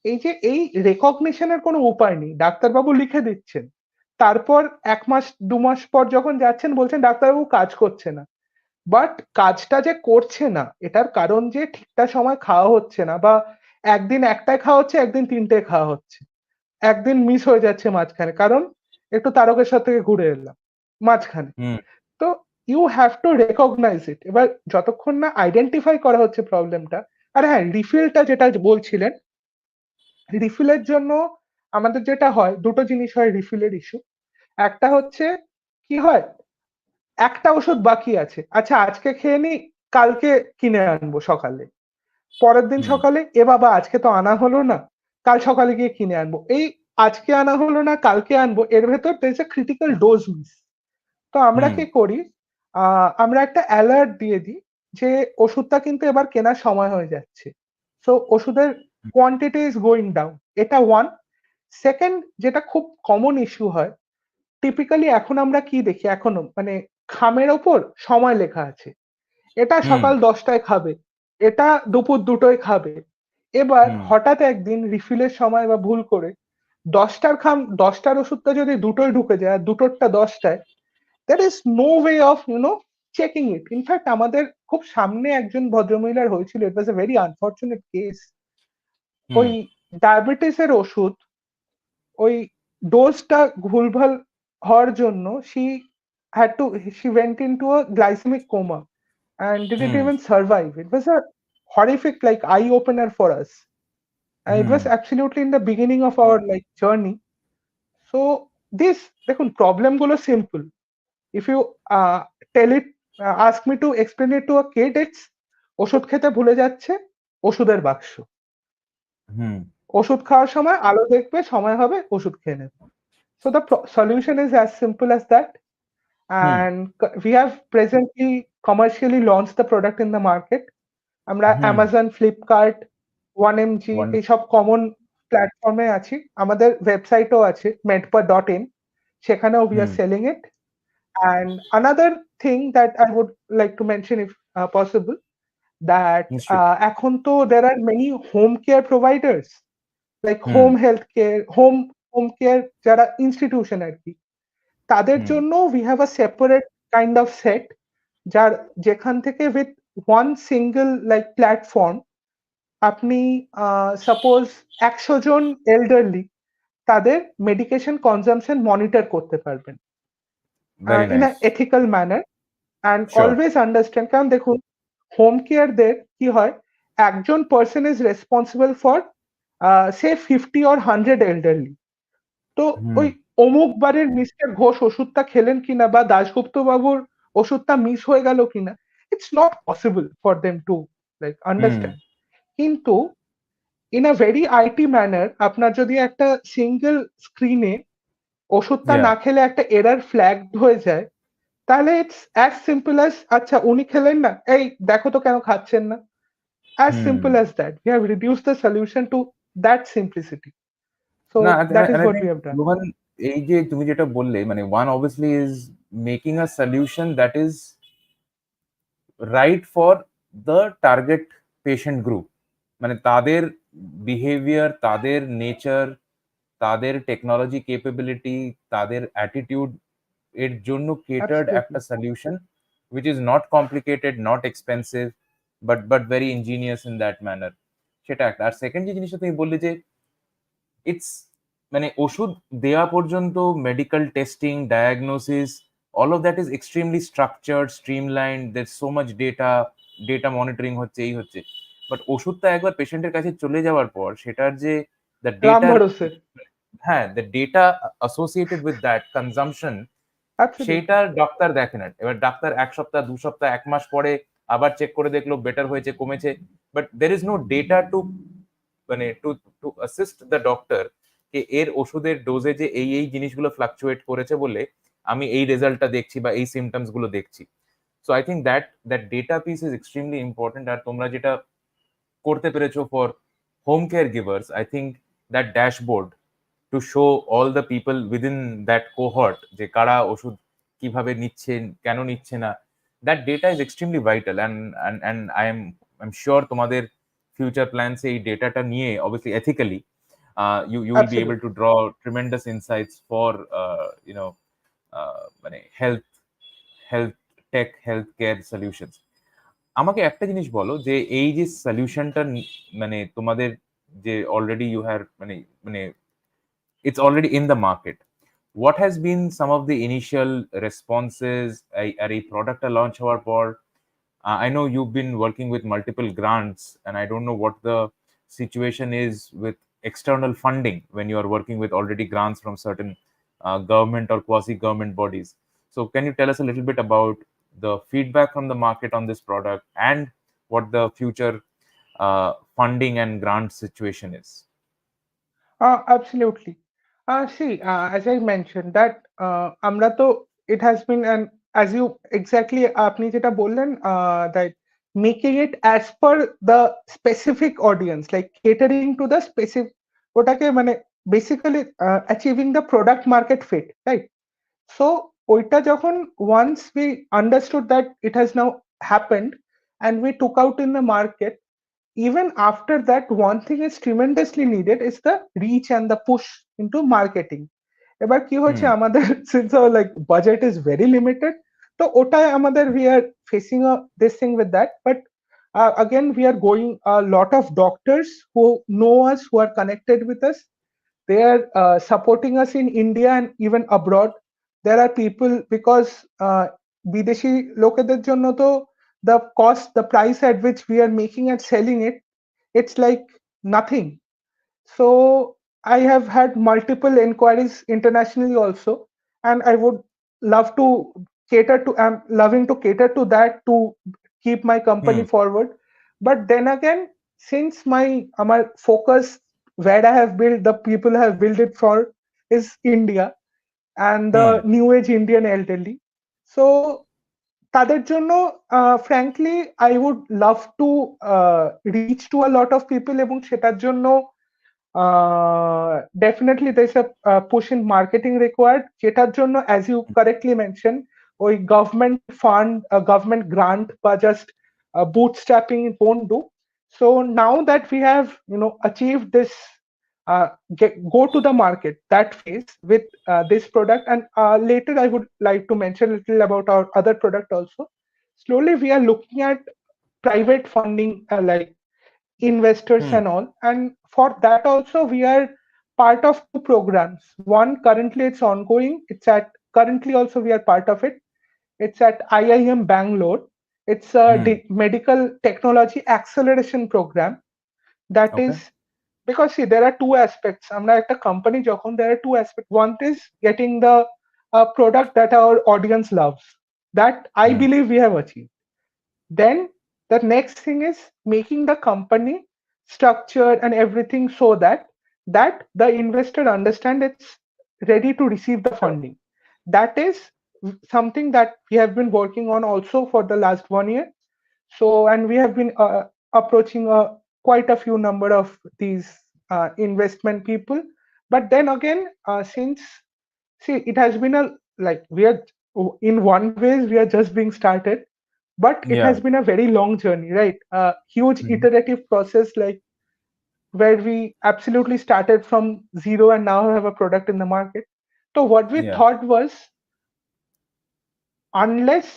এই যে এই রেকগনিশনের কোনো উপায় নেই। ডাক্তারবাবু লিখে দিচ্ছেন, তারপর 1 মাস 2 মাস পর যখন যাচ্ছেন বলছেন ডাক্তারবাবু কাজ করছে না। বাট কাজটা যে করছে না এটার কারণ যে ঠিকঠাক সময় খাওয়া হচ্ছে না, বা একদিন একটায় খাওয়া হচ্ছে, একদিন তিনটায় খাওয়া হচ্ছে, একদিন মিস হয়ে যাচ্ছে মাঝখানে, কারণ একটু তারকেশ্বর থেকে ঘুরে এলাম মাঝখানে। হুম তো ইউ হ্যাভ টু রেকগনাইজ ইট। এবার যতক্ষণ না আইডেন্টিফাই করা হচ্ছে প্রবলেমটা। আর হ্যাঁ, রিফিলটা যেটা বলছিলেন, রিফিলের জন্য আমাদের যেটা হয়, দুটো জিনিস হয় রিফিলের ইস্যু। একটা হচ্ছে কি হয়, একটা ওষুধ বাকি আছে, আচ্ছা আজকে খেয়ে নি, কালকে কিনে আনবো সকালে। পরের দিন হুম সকালে, এ বাবা আজকে তো আনা হলো না, কাল সকালে গিয়ে কিনে আনবো। এই আজকে আনা হলো না কালকে আনবো, এর ভেতর there is a critical dose miss। তো আমরা হুম কি করি, আমরা একটা অ্যালার্ট দিয়ে দিই যে ওষুধটা কিন্তু এবার কেনার সময় হয়ে যাচ্ছে। সো ওষুধের কোয়ান্টিটি ইজ গোয়িং ডাউন। এটা ওয়ান। সেকেন্ড, যেটা খুব কমন ইস্যু হয়, টিপিক্যালি এখন আমরা কি দেখি এখনো, মানে খামের ওপর সময় লেখা আছে, এটা হুম সকাল 10টায় খাবে, এটা দুপুর 2টোয় খাবে। এবার হুম হঠাৎ একদিন রিফিলের সময় বা ভুল করে 10টার ওষুধটা যদি 2টোয় ঢুকে যায় আর 2টোরটা 10টায়, there is no way of checking it. In fact আমাদের খুব সামনে একজন ভদ্রমহিলার হয়েছিল, ইট ওয়াজ এ ভেরি আনফরচুনেট কেস। ওই হুম ডায়াবেটিসের ওষুধ, ওই ডোজটা ভুলভাল হওয়ার জন্য had to she went into a glycemic coma and didn't hmm even survive. It was a horrific, like, eye opener for us. And it hmm was absolutely in the beginning of our like journey. So this, দেখুন problem গুলো simple. If you tell it, ask me to explain it to a kid, it's ওষুধ খেতে ভুলে যাচ্ছে, ওষুধের বাক্স। হুম ওষুধ খাওয়ার সময় আলো দেখবে, সময় হবে ওষুধ খেয়ে নেবে। So the solution is as simple as that. Hmm And we have presently commercially launched the product in the market. আমরা হুম Amazon, Flipkart, 1mg ওয়ান এইসব কমন প্ল্যাটফর্মে আছি। আমাদের ওয়েবসাইটও আছে medper.in, সেখানেও we hmm are selling it. And another thing that I would like to mention, if possible, that নিশ্চয়ই এখন তো there are many home care providers, like hmm home health care, home care যারা institution আর কি, তাদের হুম জন্য we have a separate kind of set, যার যেখান থেকে with one single like platform আপনি সাপোজ 100 জন এল্ডারলি তাদের মেডিকেশন কনজাম্পশন মনিটর করতে পারবেন very in a nice ethical manner. And sure always understand, কারণ দেখুন হোম কেয়ারদের কি হয়, একজন person is responsible for say 50 or 100 elderly. তো হুম ওই অমুক বারের মিস্টার ঘোষ ওষুধটা খেলেন কিনা বা দাশগুপ্ত বাবুর ওষুধটা মিস হয়ে গেল কিনা, it's not possible for them to like hmm understand. কিন্তু in a very IT manner, আপনার যদি একটা সিঙ্গেল স্ক্রিনে ওষুধটা ইয়া না খেলে একটা এরর ফ্ল্যাগড হয়ে যায়, তাহলে ইটস অ্যাজ সিম্পল অ্যাজ, আচ্ছা উনি খেলেন না, এই দেখো তো কেন খাচ্ছেন না। As hmm simple as that. We have reduced the solution to that simplicity. So না that is and I what think we have done. Rohan এই যে তুমি যেটা বললে মানে one obviously is making a solution that is right for the target patient group মানে তাদের behaviour তাদের নেচার তাদের টেকনোলজি কেপেবিলিটি তাদের অ্যাটিটিউড এর জন্য কেটার্ড একটা Absolutely. Solution which is not complicated not expensive but very ingenious in that manner সেটা একটা আর সেকেন্ড যে জিনিসটা তুমি বললে যে ইটস মানে ওষুধ দেওয়া পর্যন্ত medical testing diagnosis all of that is extremely structured streamlined there so much data monitoring হচ্ছে এই হচ্ছে বাট ওষুধটা একবার পেশেন্টের কাছে চলে যাওয়ার পর সেটার যে দ্য Ram ডেটার Bharose. হ্যাঁ the data associated with that consumption Absolutely. সেইটা ডাক্তার দেখে না এবার ডাক্তার 1 সপ্তাহ 2 সপ্তাহ 1 মাস পরে আবার চেক করে দেখলো বেটার হয়েছে কমেছে but there is no data to মানে to to assist the doctor যে এর ওষুধের ডোজেজে এই জিনিসগুলো ফ্লাকচুয়েট করেছে বলে আমি এই রেজাল্টটা দেখছি বা এই সিমটমস গুলো দেখছি So I think that data piece is extremely important. আর তোমরা যেটা করতে পেরেছো for home caregivers, I think that dashboard to show all the people within that cohort যে কারা ওষুধ কিভাবে নিচ্ছেন কেন নিচ্ছে না, that data is extremely vital, and I'm sure তোমাদের future plans এই ডেটাটা নিয়ে obviously ethically you will be able to Absolutely. draw tremendous insights for মানে health tech health care solutions. আমাকে একটা জিনিস বলো যে এই যে সলিউশনটা মানে তোমাদের যে অলরেডি ইউ হ্যাভ মানে মানে it's already in the market, what has been some of the initial responses আর এই প্রোডাক্টটা লঞ্চ হওয়ার পর? I know you've been working with multiple grants, and I don't know what the situation is with external funding when you are working with already grants from certain government or quasi-government bodies. So, can you tell us a little bit about the feedback from the market on this product and what the future funding and grant situation is? Absolutely. See, as I mentioned that আমরা তো it has been an as you exactly আপনি যেটা বললেন that making it as per the specific audience, like catering to the specific ওটাকে মানে basically achieving the product market fit, right? So ওইটা যখন once we understood that it has now happened and we took out in the market, even after that, one thing is tremendously needed is the reach and the push into marketing. এবার কি হচ্ছে Hmm. আমাদের since our like budget is very limited, তো ওটাই আমাদের we are facing a this thing with that. But again, we are going a lot of doctors who know us, who are connected with us. They are supporting us in India and even abroad. There are people because বিদেশি লোকেদের জন্য তো the cost, the price at which we are making and selling it, it's like nothing. So I have had multiple inquiries internationally also, and I would love to cater to, I'm loving to cater to that to keep my company Hmm. forward. But then again, since my focus where I have built the people I have built it for is India and the Hmm. new age Indian elderly. So তাদের জন্য frankly I would love to reach to a lot of people এবং সেটার জন্য definitely there's a push in marketing required যেটার জন্য as you correctly mentioned ওই government fund government grant বা just bootstrapping it won't do. So now that we have achieved this go to the market that phase with this product, and later I would like to mention a little about our other product also. Slowly we are looking at private funding, like investors Hmm. and all, and for that also we are part of two programs. One currently it's ongoing, it's at currently also we are part of it. It's at IIM Bangalore. It's a Hmm. medical technology acceleration program. That Okay. is because see there are two aspects. আমরা একটা company যখন there are two aspects. One is getting the product that our audience loves. That I Hmm. believe we have achieved. Then the next thing is making the company structured and everything so that the investor understand it's ready to receive the funding. That is something that we have been working on also for the last 1 year. So, and we have been approaching quite a few number of these investment people. But then again, since see, it has been a like we are in one ways we are just being started, but it has Yeah. been a very long journey, right? A huge Mhm. iterative process, like where we absolutely started from zero and now have a product in the market. So what we Yeah. thought was, unless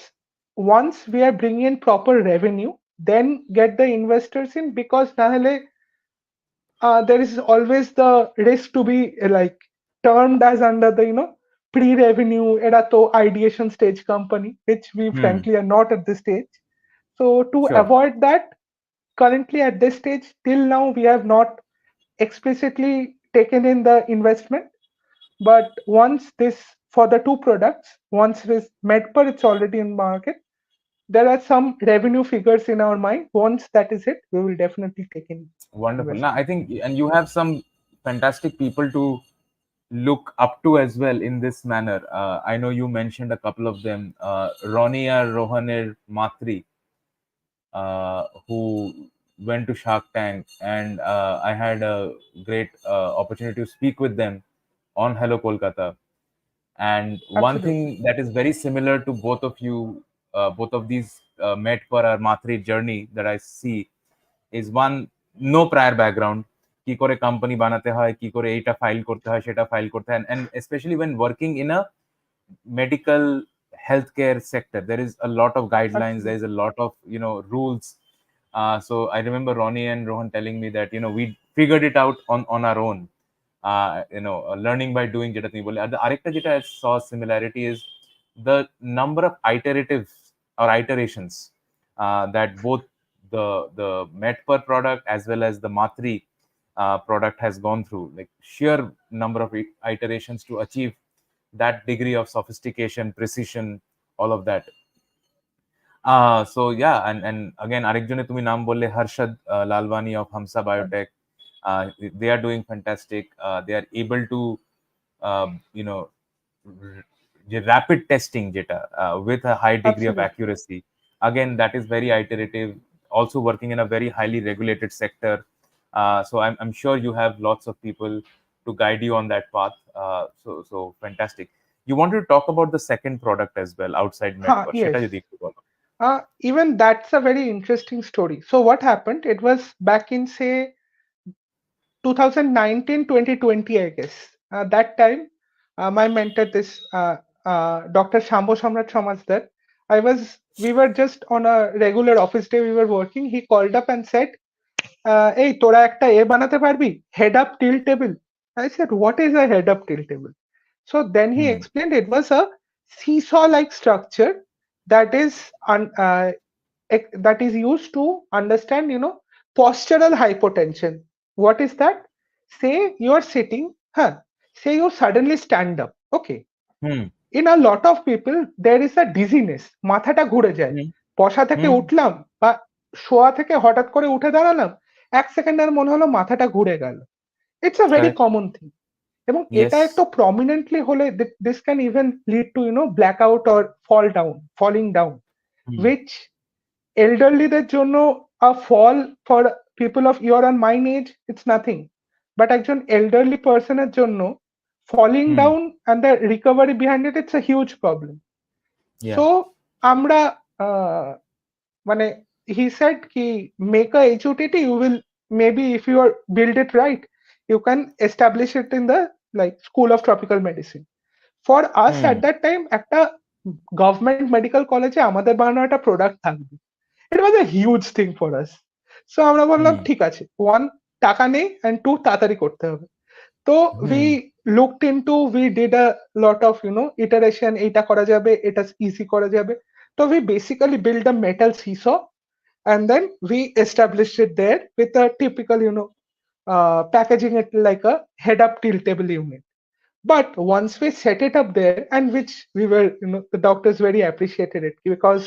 once we are bringing in proper revenue, then get the investors in, because nahale, there is always the risk to be like termed as under the pre-revenue era to ideation stage company, which we Hmm. frankly are not at this stage. So to Sure. avoid that, currently at this stage till now we have not explicitly taken in the investment. But once this, for the two products, once this MedpeR it's already in market, there are some revenue figures in our mind. Once that is it, we will definitely take in Wonderful. Now, investment. I think, and you have some fantastic people to look up to as well in this manner. I know you mentioned a couple of them. Ronnie or Rohaner Matri, who went to Shark Tank, and I had a great opportunity to speak with them on Hello Kolkata. And one Absolutely. thing that is very similar to both of you, both of these MedpeR or Matri journey that I see is one, no prior background, কি করে company বানাতে হয়, কি করে এইটা file করতে হয়, সেটা ফাইল করতে হয়, and especially when working in a medical healthcare sector, there is a lot of guidelines, there is Absolutely. a lot of rules. So I remember Ronnie and Rohan telling me that we figured it out on our own, learning by doing, যেটা তুমি বললে। আর আরেকটা যেটা I saw similarity is the number of iteratives or iterations that both the MedpeR product as well as the Matri product has gone through, like sheer number of iterations to achieve that degree of sophistication, precision, all of that. So yeah, and again, আরেকজনে তুমি নাম বললে, Harshad Lalwani of Hamsa Biotech. They are doing fantastic. They are able to, you know, যে rapid testing যেটা with a high degree of Absolutely. accuracy. Again, that is very iterative. Also working in a very highly regulated sector. So I'm sure you have lots of people to guide you on that path. So fantastic. You wanted to talk about the second product as well outside MedpeR. সেটা Yes. যদি একটু বলো। Even that's a very interesting story. So what happened? It was back in say 2019, 2020, I guess. That time, my mentor, this Dr. Shambho Samrat Samazdar, we were just on a regular office day. We were working. He called up and said, "Hey, তোরা একটা বানাতে পারবি? Head up tilt table." I said, "What is a head up tilt table?" So then he Hmm. explained it was a seesaw-like structure that is that is used to understand, postural hypotension. What is that? Say you are sitting, huh? Say you suddenly stand up. Okay. Hmm. In a lot of people, there is a dizziness. মাথাটা ঘুরে যায়। Hmm. বসা থেকে Hmm. উঠলাম বা শোয়া থেকে হঠাৎ করে উঠে দাঁড়ালাম, 1 সেকেন্ডের মনে হলো মাথাটা ঘুরে গেল। It's a very Correct. common thing. এবং এটা একটু Yes. prominently হলে this can even lead to blackout or falling down, Hmm. which elderlyদের জন্য a fall for people of your and mine age it's nothing, but একজন elderly person এর জন্য falling Hmm. down and the recovery behind it, it's a huge problem. Yeah. So আমরা মানে he said ki make a HOTT, you will maybe if you are build it right, you can establish it in the like school of tropical medicine. For us at Hmm. that time একটা government medical কলেজে আমাদের বানানো একটা product থাকবে, it was a huge thing for us. So আমরা বললাম Hmm. ঠিক আছে, one টাকা নেই and two তাড়াতাড়ি করতে হবে। তো we Hmm. looked into, we did a lot of iteration, এটা করা যাবে, এটা easy করা যাবে। তো we basically built a metal seesaw and then we established it there with a typical packaging it like a head up tilt table unit. But once we set it up there, and which we were, the doctors very appreciated it because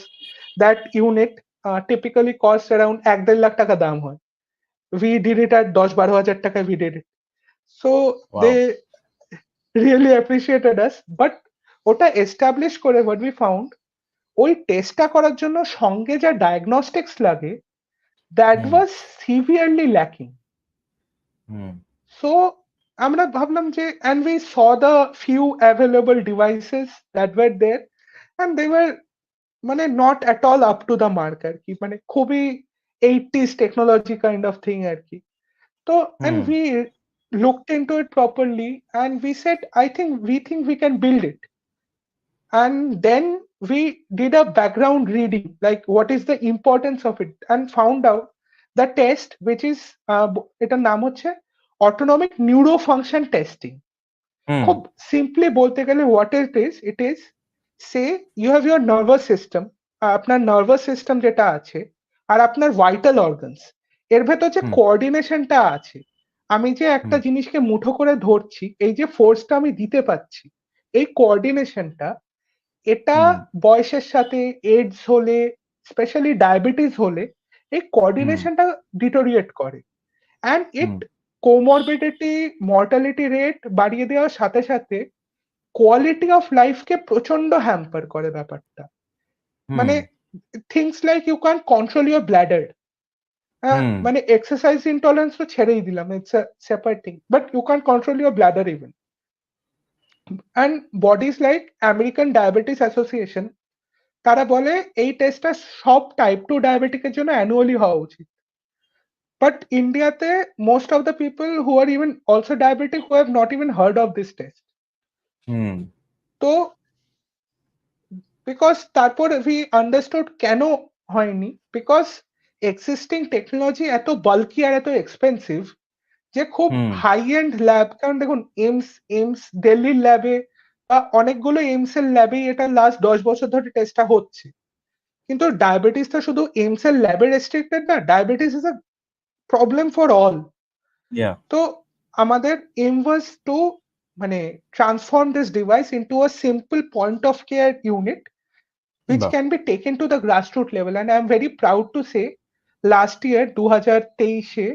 that unit typically costs around 1.5 lakh টাকা দাম হয়। We did it at 10-12 হাজার টাকায় we did it. So they Wow. really appreciated us. But ওটা establish করে what we found, ওই টেস্টটা করার জন্য সঙ্গে যা ডায়াগনস্টিক্স লাগে that Hmm. was severely lacking. Hmm. So আমরা ভাবলাম যে, and we saw the few available devices that were there and they were মানে not at all up to the mark আর কি, মানে খুবই 80s technology kind of thing আর কি। তো and Hmm. we looked into it properly and we said, we think we can build it. And then we did a background reading, like what is the importance of it, and found out the test which is এটার নাম হচ্ছে autonomic neurofunction testing. খুব Hmm. Simply বলতে গেলে what it is, say you have your nervous system, আপনার nervous system যেটা আছে আর আপনার ভাইটাল অর্গানস, এর ভেতর যে Hmm. কোঅর্ডিনেশনটা আছে, আমি যে একটা Hmm. জিনিসকে মুঠো করে ধরছি, এই যে ফোর্সটা আমি দিতে পারছি, এই কোঅর্ডিনেশনটা, এটা Hmm. বয়সের সাথে, এডস হলে, স্পেশালি ডায়াবেটিস হলে এই Hmm. কোঅর্ডিনেশনটা ডিটোরিয়েট করে, and it Hmm. Comorbidity, mortality rate বাড়িয়ে দেওয়ার সাথে সাথে কোয়ালিটি অফ লাইফকে প্রচন্ড হ্যাম্পার করে ব্যাপারটা। মানে Hmm. Things like you can control your bladder. Hmm. মানে এক্সারসাইজ ইনটলারেন্স তো ছেড়েই দিলাম, it's a separate thing, but you can control your bladder even. And bodies like American Diabetes Association, তারা বলে এই টেস্টটা সব টাইপ 2 ডায়াবেটিকের জন্য অ্যানুয়ালি হওয়া উচিত। বাট ইন্ডিয়াতে most of the people who are even also diabetic who have not even heard of this test. Hmm. তো বিকজ তারপর উই আন্ডারস্টুড কেন হয়নি, বিকজ এক্সিস্টিং টেকনোলজি এত বাল্কি আর এত এক্সপেন্সিভ যে খুব Hmm. হাই এন্ড ল্যাব, কারণ দেখুন এইমস এইমস দিল্লির ল্যাবে বা অনেকগুলো এইমস এর ল্যাবেই এটা লাস্ট 10 বছর ধরে টেস্টটা হচ্ছে। কিন্তু ডায়াবেটিস তো শুধু এইমস এর ল্যাবে রেস্ট্রিক্টেড না, diabetes is a problem for all. Yeah. তো আমাদের এম ওয়াজ টু মানে transform this device into a simple point of care unit which বাহ, can be taken to the grassroots level. And I'm very proud to say, last year 2023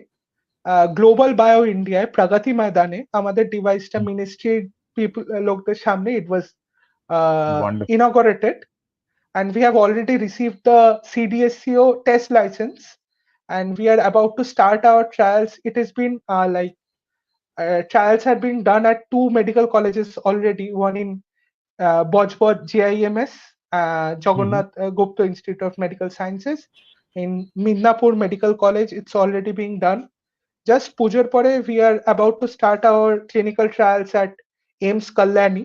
global bio ইন্ডিয়ায় প্রগতি ময়দানে আমাদের ডিভাইসটা ministry people লোকদের সামনে ইট ওয়াজ wonderful. inaugurated, and we have already received the CDSCO test license, and we are about to start our trials. It has been trials have been done at two medical colleges already, one in Bojbod GIMS, Mhm. Jagannath Gupta Institute of Medical Sciences. In Midnapur Medical College, it's already being done. Just Pujar Pore, we are about to start our clinical trials at AIMS Kalyani.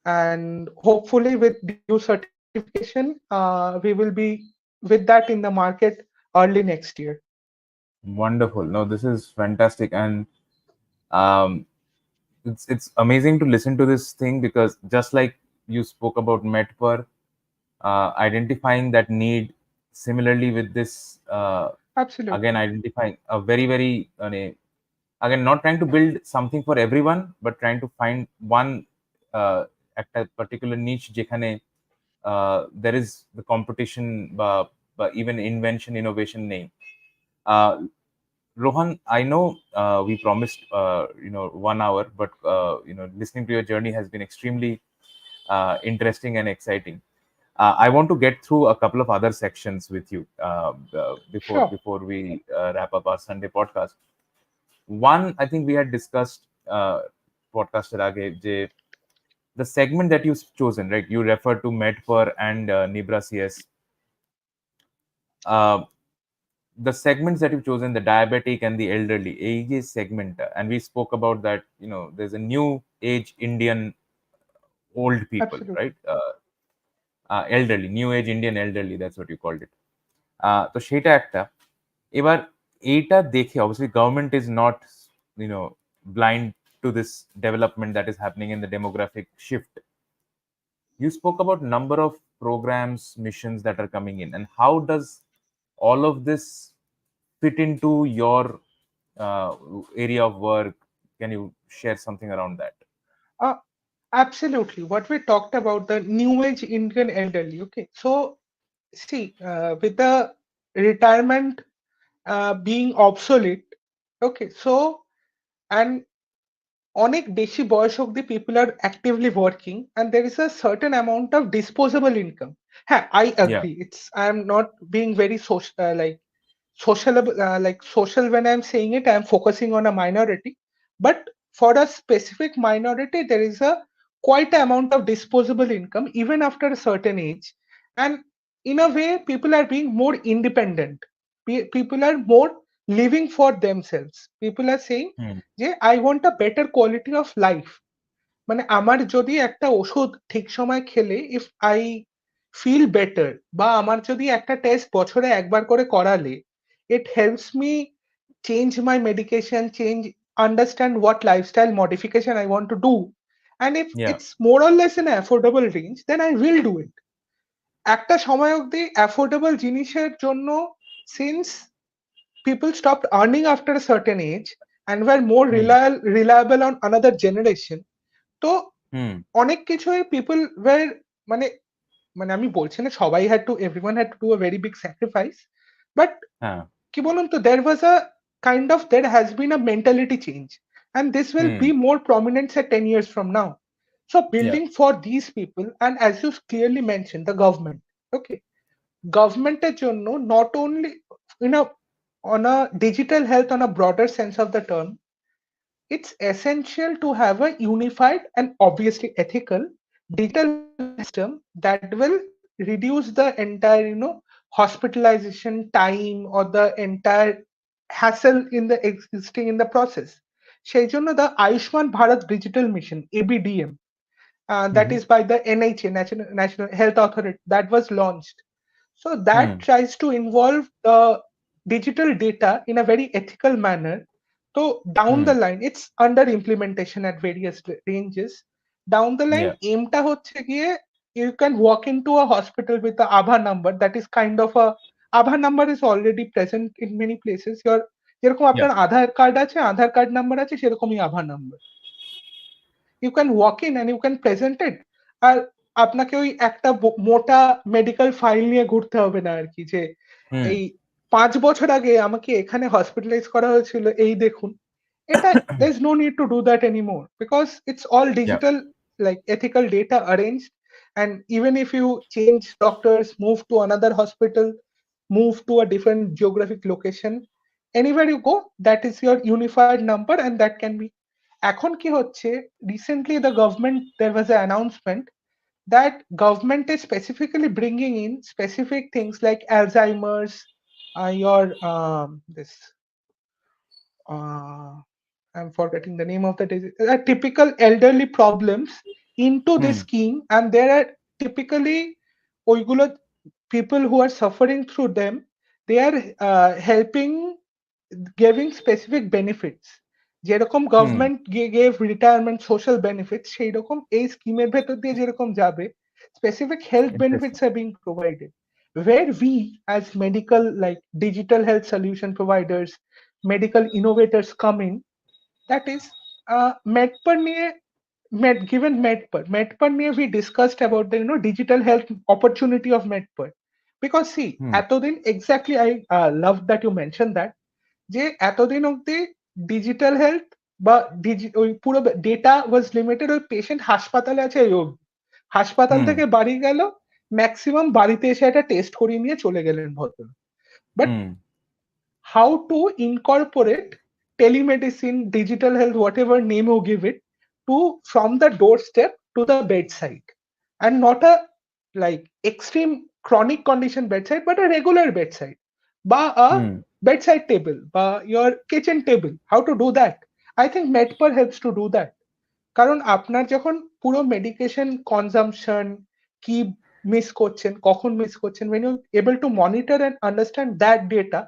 And hopefully, with due certification, we will be with that in the market early next year. Wonderful. No, this is fantastic, and um, it's amazing to listen to this thing because just like you spoke about MedpeR, identifying that need, similarly with this, again Absolutely. identifying a very very again not trying to build something for everyone but trying to find one at a particular niche যেখানে there is the competition বা even invention innovation নেই. uh, Rohan, I know we promised 1 hour, but listening to your journey has been extremely interesting and exciting. I want to get through a couple of other sections with you before Sure. we wrap up our Sunday podcast. One, I think we had discussed podcast এর আগে যে the segment that you've chosen, right? You refer to MedpeR and Nibra CS. Uh, the segments that you've chosen, the diabetic and the elderly age segment, and we spoke about that. There's a new age Indian old people, Absolutely. right? Elderly, new age Indian elderly. That's what you called it. তো সেটা একটা এবার এইটা দেখে obviously government is not you know blind to this development that is happening in the demographic shift. You spoke about number of programs, missions that are coming in, and how does all of this fit into your area of work? Can you share something around that? Uh, Absolutely. What we talked about, the new age Indian elderly. Okay. So, see, with the retirement being obsolete, okay, so, and অনেক বেশি বয়স অব্দি people are actively working and there is a certain amount of disposable income. হ্যাঁ, I Yeah. Agree, it's I am not being very like sociable, like social, when I'm saying it, I'm focusing on a minority, but for a specific minority there is a quite amount of disposable income even after a certain age. And in a way people are being more independent. People are more living for themselves. People are saying Hmm. যে I want a better quality of life. মানে আমার যদি একটা ওষুধ ঠিক সময় খেলে if I feel better, বা আমার যদি একটা টেস্ট বছরে একবার করে করালে it helps me change my medication, change, understand what lifestyle modification I want to do, and if Yeah. it's more or less in an affordable range then I will do it. একটা সময় অবধি affordable জিনিসের জন্য, since people stopped earning after a certain age and were more Hmm. reliable on another generation, তো Hmm. অনেক কিছুই people were, মানে মানে আমি বলছি না সবাই had to, everyone had to do a very big sacrifice, but Huh. কি বলুন তো, দেয়ার ওয়াজ আ kind of there has been a mentality change, and this will Hmm. be more prominent say 10 years from now. So Yeah. building for these people, and as you clearly mentioned, the government. Okay, government is not only you know on a digital health on a broader sense of the term, it's essential to have a unified and obviously ethical digital health system that will reduce the entire hospitalization time or the entire hassle in the existing in the process. সেই জন্য the Ayushman Bharat Digital Mission ABDM, that Hmm. is by the NHA, National Health Authority, that was launched. So that Hmm. tries to involve the digital data in a very ethical manner. So down Hmm. the line, it's under implementation at various ranges. Down the line, Yeah. aimta হচ্ছে গিয়ে you can walk into a hospital with the Aadhaar number. That is kind of a Aadhaar number is already present in many places. Your যেরকম Yeah. আপনার আধার card আছে, আধার card number আছে, সেরকমই Aadhaar number. You can walk in and you can present it. আর আপনাকে ওই একটা মোটা মেডিকেল ফাইল নিয়ে ঘুরতে হবে না আর কি, যে Hmm. এই 5 বছর আগে আমাকে এখানে হসপিটালাইজ করা হয়েছিল, এই দেখুন। এটা there is no need to do that anymore because it's all Yeah. digital, like ethical data arranged. And even if you change doctors, move to another hospital, move to a different geographic location, anywhere you go, that is your unified number and that can be. এখন কি হচ্ছে, recently the government, there was an announcement that government is specifically bringing in specific things like Alzheimer's, your this uh, I'm forgetting the name of the disease, typical elderly problems into this Hmm. scheme, and there are typically ওইগুলো people who are suffering through them, they are helping, giving specific benefits. যেরকম Hmm. Government gave retirement social benefits, সেই রকম এই স্কিমের ভেতর দিয়ে যেরকম যাবে, specific health benefits Interesting. are being provided, where we as medical, like digital health solution providers, medical innovators come in. That is MedpeR নিয়ে, given MedpeR নিয়ে we discussed about the digital health opportunity of MedpeR. Because see, Hmm. এতদিন exactly, I love that you mentioned that, যে এতদিন অব্দি digital health বা ওই পুরো data ওয়াজ limited, ওই পেশেন্ট হাসপাতালে আছে এই অবধি। হাসপাতাল Hmm. থেকে বাড়ি গেল, ম্যাক্সিমাম বাড়িতে এসে একটা টেস্ট করিয়ে নিয়ে চলে গেলেন ভদ্র। But Hmm. how to incorporate telemedicine, digital health, whatever name you give it, to from the doorstep to the bedside, and not a like extreme chronic condition bedside, but a regular bedside, by a Hmm. bedside table, by your kitchen table. How to do that? I think MedpeR helps to do that. কারণ আপনার যখন পুরো medication consumption কি miss করছেন, কখন miss করছেন, when you able to monitor and understand that data,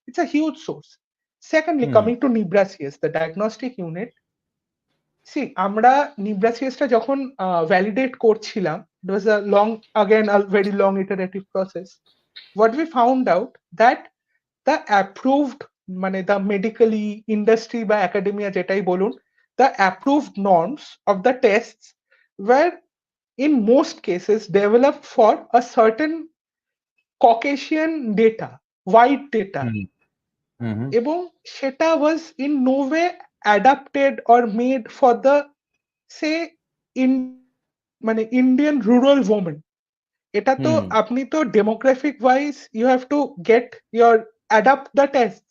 it's a huge source. Secondly, Hmm. coming to Nibrasius, the diagnostic unit, see আমরা নিব্রাসিয়াসটা যখন ভ্যালিডেট করছিলাম, it was a long, again a very long iterative process. What we found out that the approved, মানে the medically industry বা academia যেটাই বলুন, the approved norms of the tests were in most cases developed for a certain Caucasian data, white data, Hmm. Hmm. এবং সেটা was in no way adapted or made for the say Indian, মানে Indian rural woman. এটা তো Hmm. আপনি তো demographic wise you have to get your adapt the test,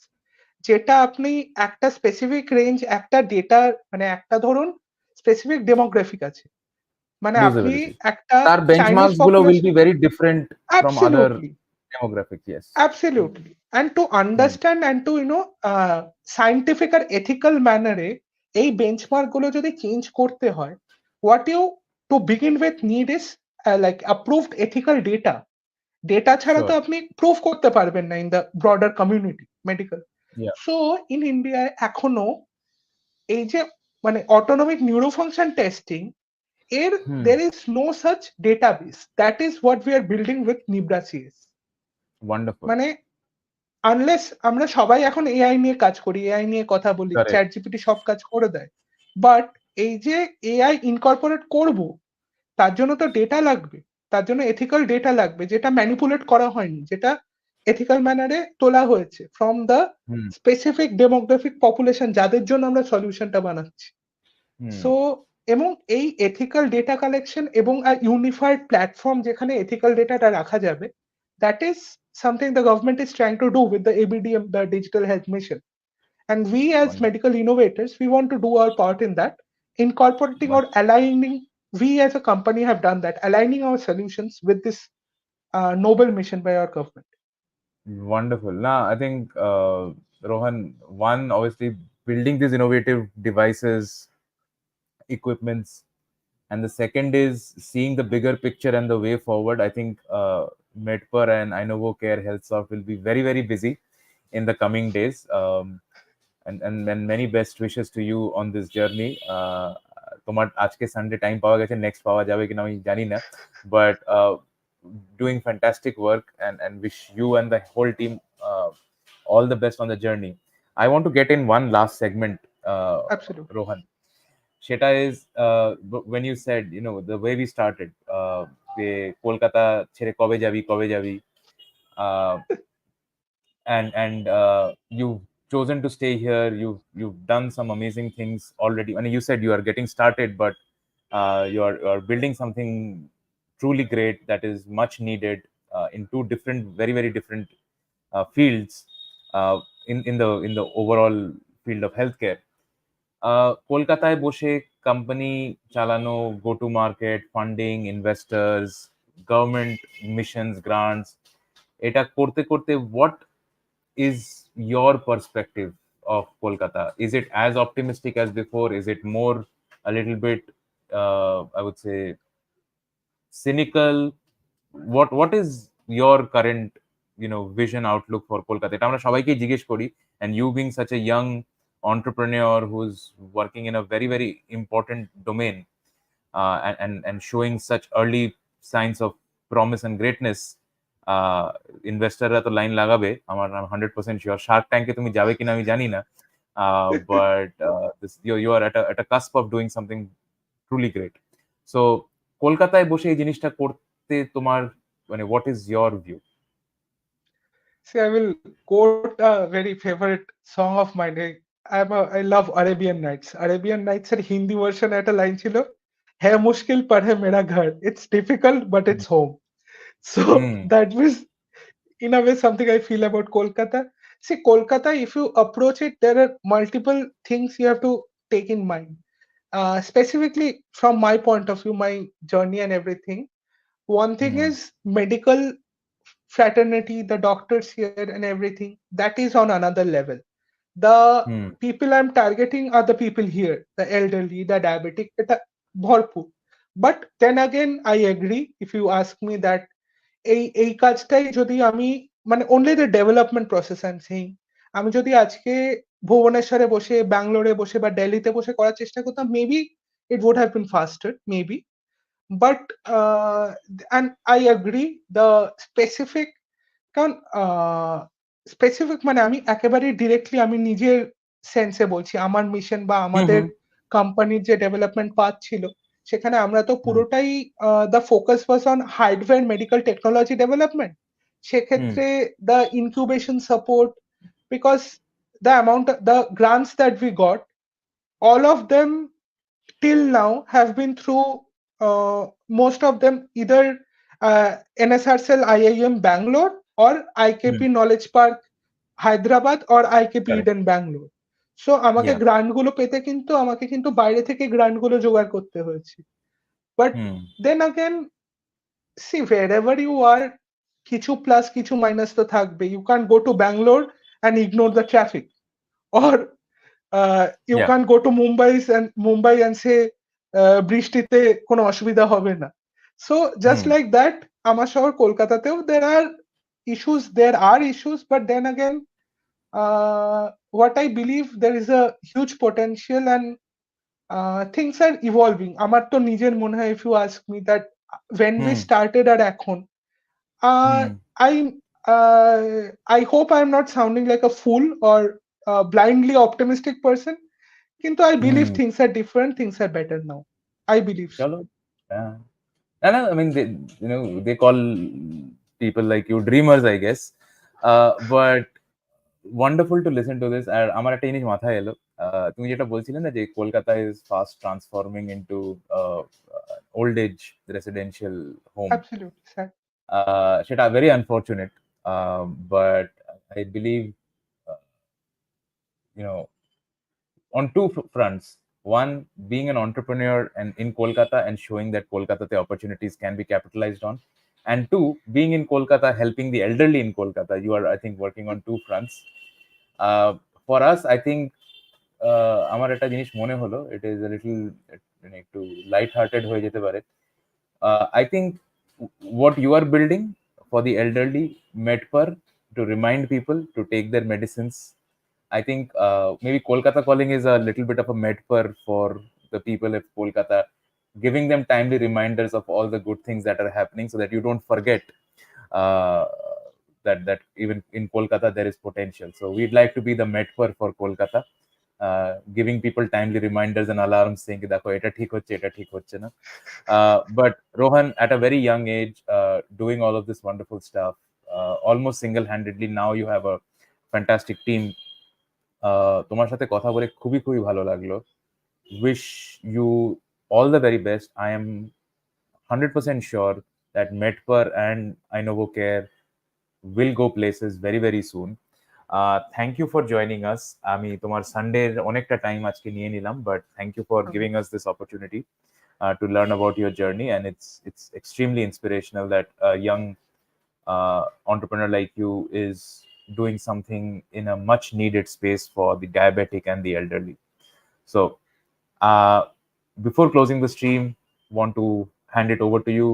যেটা আপনি একটা স্পেসিফিক রেঞ্জ, একটা ডেটা, মানে একটা ধরুন স্পেসিফিক ডেমোগ্রাফিক আছে, মানে বুঝতে আপনি পেরেছি। একটা তার চাইনিজ বেঞ্চমার্কস গুলো will population. be very different from other absolutely, demographics. Yes. absolutely. And to Hmm. understand and to scientific আর ethical manner এ এই বেঞ্চমার্ক গুলো যদি চেঞ্জ করতে হয়, what you to begin with need is like approved ethical data. Data ছাড়া তো Sure. আপনি প্রুফ করতে পারবেন না in the broader community medical. Yeah. So in ইন্ডিয়ায় এখনো এই যে মানে অটোনমিক নিউরোফাংশন টেস্টিং এর, Hmm. there is no such database. That is what we are building with Nibrasius. Wonderful. মানে আনলেস আমরা সবাই এখন এআই নিয়ে কাজ করি, এআই নিয়ে কথা বলি, Correct. চ্যাট জিপিটি সব কাজ করে দেয়, বাট এই যে এআই ইনকর্পোরেট করব, তার জন্য তো ডেটা লাগবে, তার জন্য এথিক্যাল ডেটা লাগবে, যেটা ম্যানিপুলেট করা হয়নি, যেটা এথিক্যাল ম্যানারে তোলা হয়েছে from the hmm, specific demographic population যাদের জন্য আমরা সলিউশনটা বানাচ্ছি। হুম, সো এবং এই এথিক্যাল ডেটা কালেকশন এবং ইউনিফাইড প্ল্যাটফর্ম যেখানে এথিক্যাল ডেটাটা রাখা যাবে, that is something the government is trying to do with the ABDM, the digital health mission. And we as wonderful, medical innovators, we want to do our part in that, incorporating or aligning. We as a company have done that, aligning our solutions with this noble mission by our government. wonderful. Now, I think Rohan, one obviously building these innovative devices, equipments, and the second is seeing the bigger picture and the way forward. I think MedpeR and Inovocare Healthsoft will be very, very busy in the coming days. And many best wishes to you on this journey. তোমার আজকে Sunday time পাওয়া গেছে, next পাওয়া যাবে কিনা আমি জানি না, but doing fantastic work, and wish you and the whole team all the best on the journey. I want to get in one last segment, Absolutely. Rohan. সেটা is when you said, the way we started, যে কলকাতা ছেড়ে কবে যাবি, uh, and you've chosen to stay here. You've done some amazing things already. And you said you are getting started, but you're building something truly great that is much needed in two different, very very different fields, in the overall field of healthcare. কলকাতায় বসে company চালানো, go to market, funding, investors, government missions, grants, এটা করতে করতে what is your perspective of Kolkata? Is it as optimistic as before? Is it more, a little bit, I would say, cynical? What is your current, vision, outlook for Kolkata? এটা আমরা সবাইকেই জিজ্ঞেস করি, and you being such a young entrepreneur who's working in a very very important domain, and showing such early signs of promise and greatness, ইনভেস্টাররা তো line লাগাবে, আমার 100% sure. Shark ট্যাঙ্কে তুমি যাবে কিনা আমি জানি না, but you are at a cusp of doing something truly great. So কলকাতায় বসে এই জিনিসটা করতে তোমার, মানে what is your view? See, I will quote a very favorite song of mine. I love Arabian Nights. Arabian Nights এর Hindi version একটা line ছিল, है मुश्किल पर है मेरा घर. It's difficult but it's home. So hmm, that was in a way something I feel about Kolkata. See, Kolkata, if you approach it, there are multiple things you have to take in mind. Specifically from my point of view, my journey and everything. One thing hmm, is medical fraternity, the doctors here and everything, that is on another level. The hmm, people I'm targeting are the people here, the elderly, the diabetic, the bharpur. But then again, I agree if you ask me that এই কাজটাই যদি আমি মানে only the development process I'm saying, আমি যদি আজকে ভুবনেশ্বরে বসে, ব্যাঙ্গালোরে বসে বা দিল্লিতে বসে করার চেষ্টা করতাম, maybe it would have been faster, maybe. But and I agree the specific, কারণ স্পেসিফিক মানে আমি একেবারে ডিরেক্টলি আমি নিজের সেন্সে বলছি, আমার মিশন বা হুম, আমাদের হুম, কোম্পানির যে ডেভেলপমেন্ট পাথ ছিল, সেখানে আমরা তো হুম, পুরোটাই the focus was on hardware medical technology development. Hmm, সেক্ষেত্রে the incubation support, because the amount the grants that we got, all of them till now have been through, most of them either NSRCell IIM Bangalore or hmm, IKP Knowledge Park Hyderabad or IKP correct, Eden Bangalore. So আমাকে yeah, grant গুলো পেতে কিন্তু আমাকে কিন্তু বাইরে থেকে grant গুলো জোগাড় করতে হয়েছে। But hmm, then again, see wherever you are, কিছু প্লাস কিছু মাইনাস তো থাকবে। You can go to Bangalore and ignore the traffic, or you yeah, can't go to Mumbai and say বৃষ্টিতে কোনো অসুবিধা হবে না। So just hmm, like that, আমার শহর কলকাতাতেও there are issues, but then again, what I believe, there is a huge potential and things are evolving. আমার তো নিজের মনে হয়, if you ask me that when we hmm, started আর এখন, uh, hmm, I I hope I'm not sounding like a fool or a blindly optimistic person. কিন্তু I believe hmm, things are different, things are better now. I believe so. চলো, yeah. And I mean, they call people like you dreamers, I guess. But wonderful to listen to this. আর আমার একটা জিনিস মাথায় এলো, তুমি যেটা বলছিলে না যে Kolkata is fast transforming into old age residential home, Absolutely, sir. সেটা very unfortunate, but I believe you know on two fronts. One, being an entrepreneur and in Kolkata and showing that Kolkata the opportunities can be capitalized on. And two, being in Kolkata, helping the elderly in Kolkata. You are, I think, working on two fronts. Uh, for us, I think, আমার একটা জিনিস মনে হলো, it is a little একটু light hearted হয়ে যেতে পারে. I think what you are building for the elderly, MedpeR, to remind people to take their medicines. I think maybe Kolkata Calling is a little bit of a MedpeR for the people of Kolkata, giving them timely reminders of all the good things that are happening, so that you don't forget uh, that even in Kolkata there is potential. So we'd like to be the MedpeR for Kolkata, giving people timely reminders and alarms saying that এটা ঠিক হচ্ছে, এটা ঠিক হচ্ছে না. But Rohan, at a very young age, doing all of this wonderful stuff, almost single-handedly, now you have a fantastic team. তোমার সাথে কথা বলে খুবই খুবই ভালো লাগলো. Wish you all the very best. I am 100% sure that MedpeR and Inovocare will go places very very soon. Thank you for joining us. আমি তোমার সানডের অনেকটা টাইম আজকে নিয়ে নিলাম, but thank you for giving us this opportunity to learn about your journey, and it's extremely inspirational that a young entrepreneur like you is doing something in a much needed space for the diabetic and the elderly. So uh, before closing the stream, want to hand it over to you.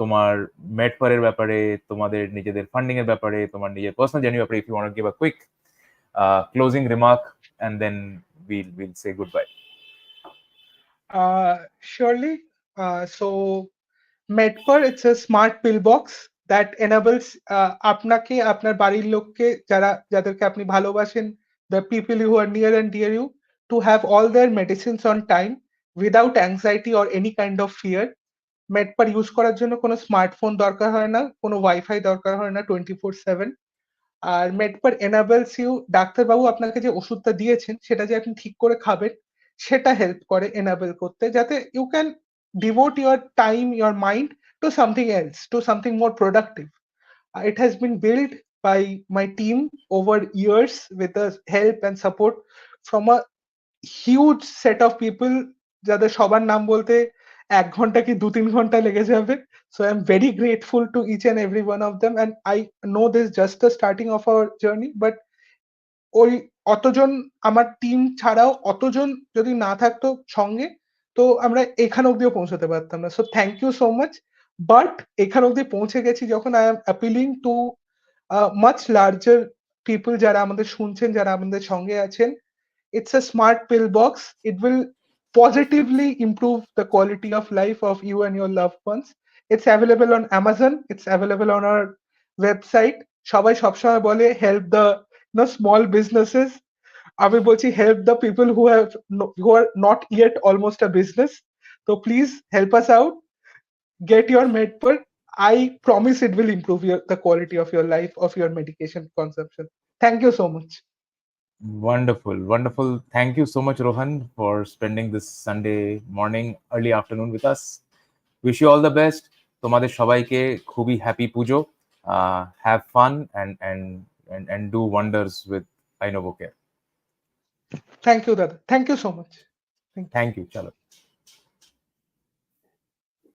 তোমার মেডপার এর ব্যাপারে, তোমাদের নিজেদের funding এর ব্যাপারে, তোমার নিজের personal journey ব্যাপারে, if you want to give a quick closing remark, and then we'll say goodbye. Surely. So MedpeR, it's a smart pill box that enables আপনাকে আপনার বাড়ির লোককে যাদেরকে আপনি ভালোবাসেন, the people who are near and dear you, to have all their medicines on time without anxiety or any kind of fear. MedpeR use করার জন্য কোনো স্মার্টফোন দরকার হয় না, কোনো ওয়াইফাই দরকার হয় না 24/7। আর MedpeR enables you, ডাক্তারবাবু আপনাকে যে ওষুধটা দিয়েছেন সেটা যে আপনি ঠিক করে খাবেন, সেটা হেল্প করে enable করতে, যাতে you can devote your time, your mind to something else, to something more productive. It has been built by my team over years with the help and support from a huge set of people, যাদের সবার নাম বলতে ১ ঘন্টা কি ২-৩ ঘন্টা লেগে যাবে। So I'm very grateful to each and every one of them, and I know this is just the starting of our journey, but ওই অতজন আমার টিম ছাড়াও অতজন যদি না থাকতো সঙ্গে, তো আমরা এখান অব্দিও পৌঁছাতে পারতাম না। So thank you so much. But এখান অব্দি পৌঁছে গেছি যখন I am appealing to much larger people, যারা আমাদের শুনছেন, যারা আমাদের সঙ্গে আছেন। It's a smart pill box. It will positively improve the quality of life of you and your loved ones. It's available on Amazon. It's available on our website. সবাই সবসময় বলে help the small businesses. আমি বলছি help the people who are not yet almost a business. So please help us out. Get your MedpeR. I promise it will improve the quality of your life, of your medication consumption. Thank you so much. Wonderful, wonderful. Thank you so much, Rohan, for spending this Sunday morning, early afternoon with us. Wish you all the best. তোমাদের সবাইকে খুবই happy Puja. Have fun and do wonders with Inovocare. Thank you, Dada. Thank you so much. Thank you. Thank you. Chalo.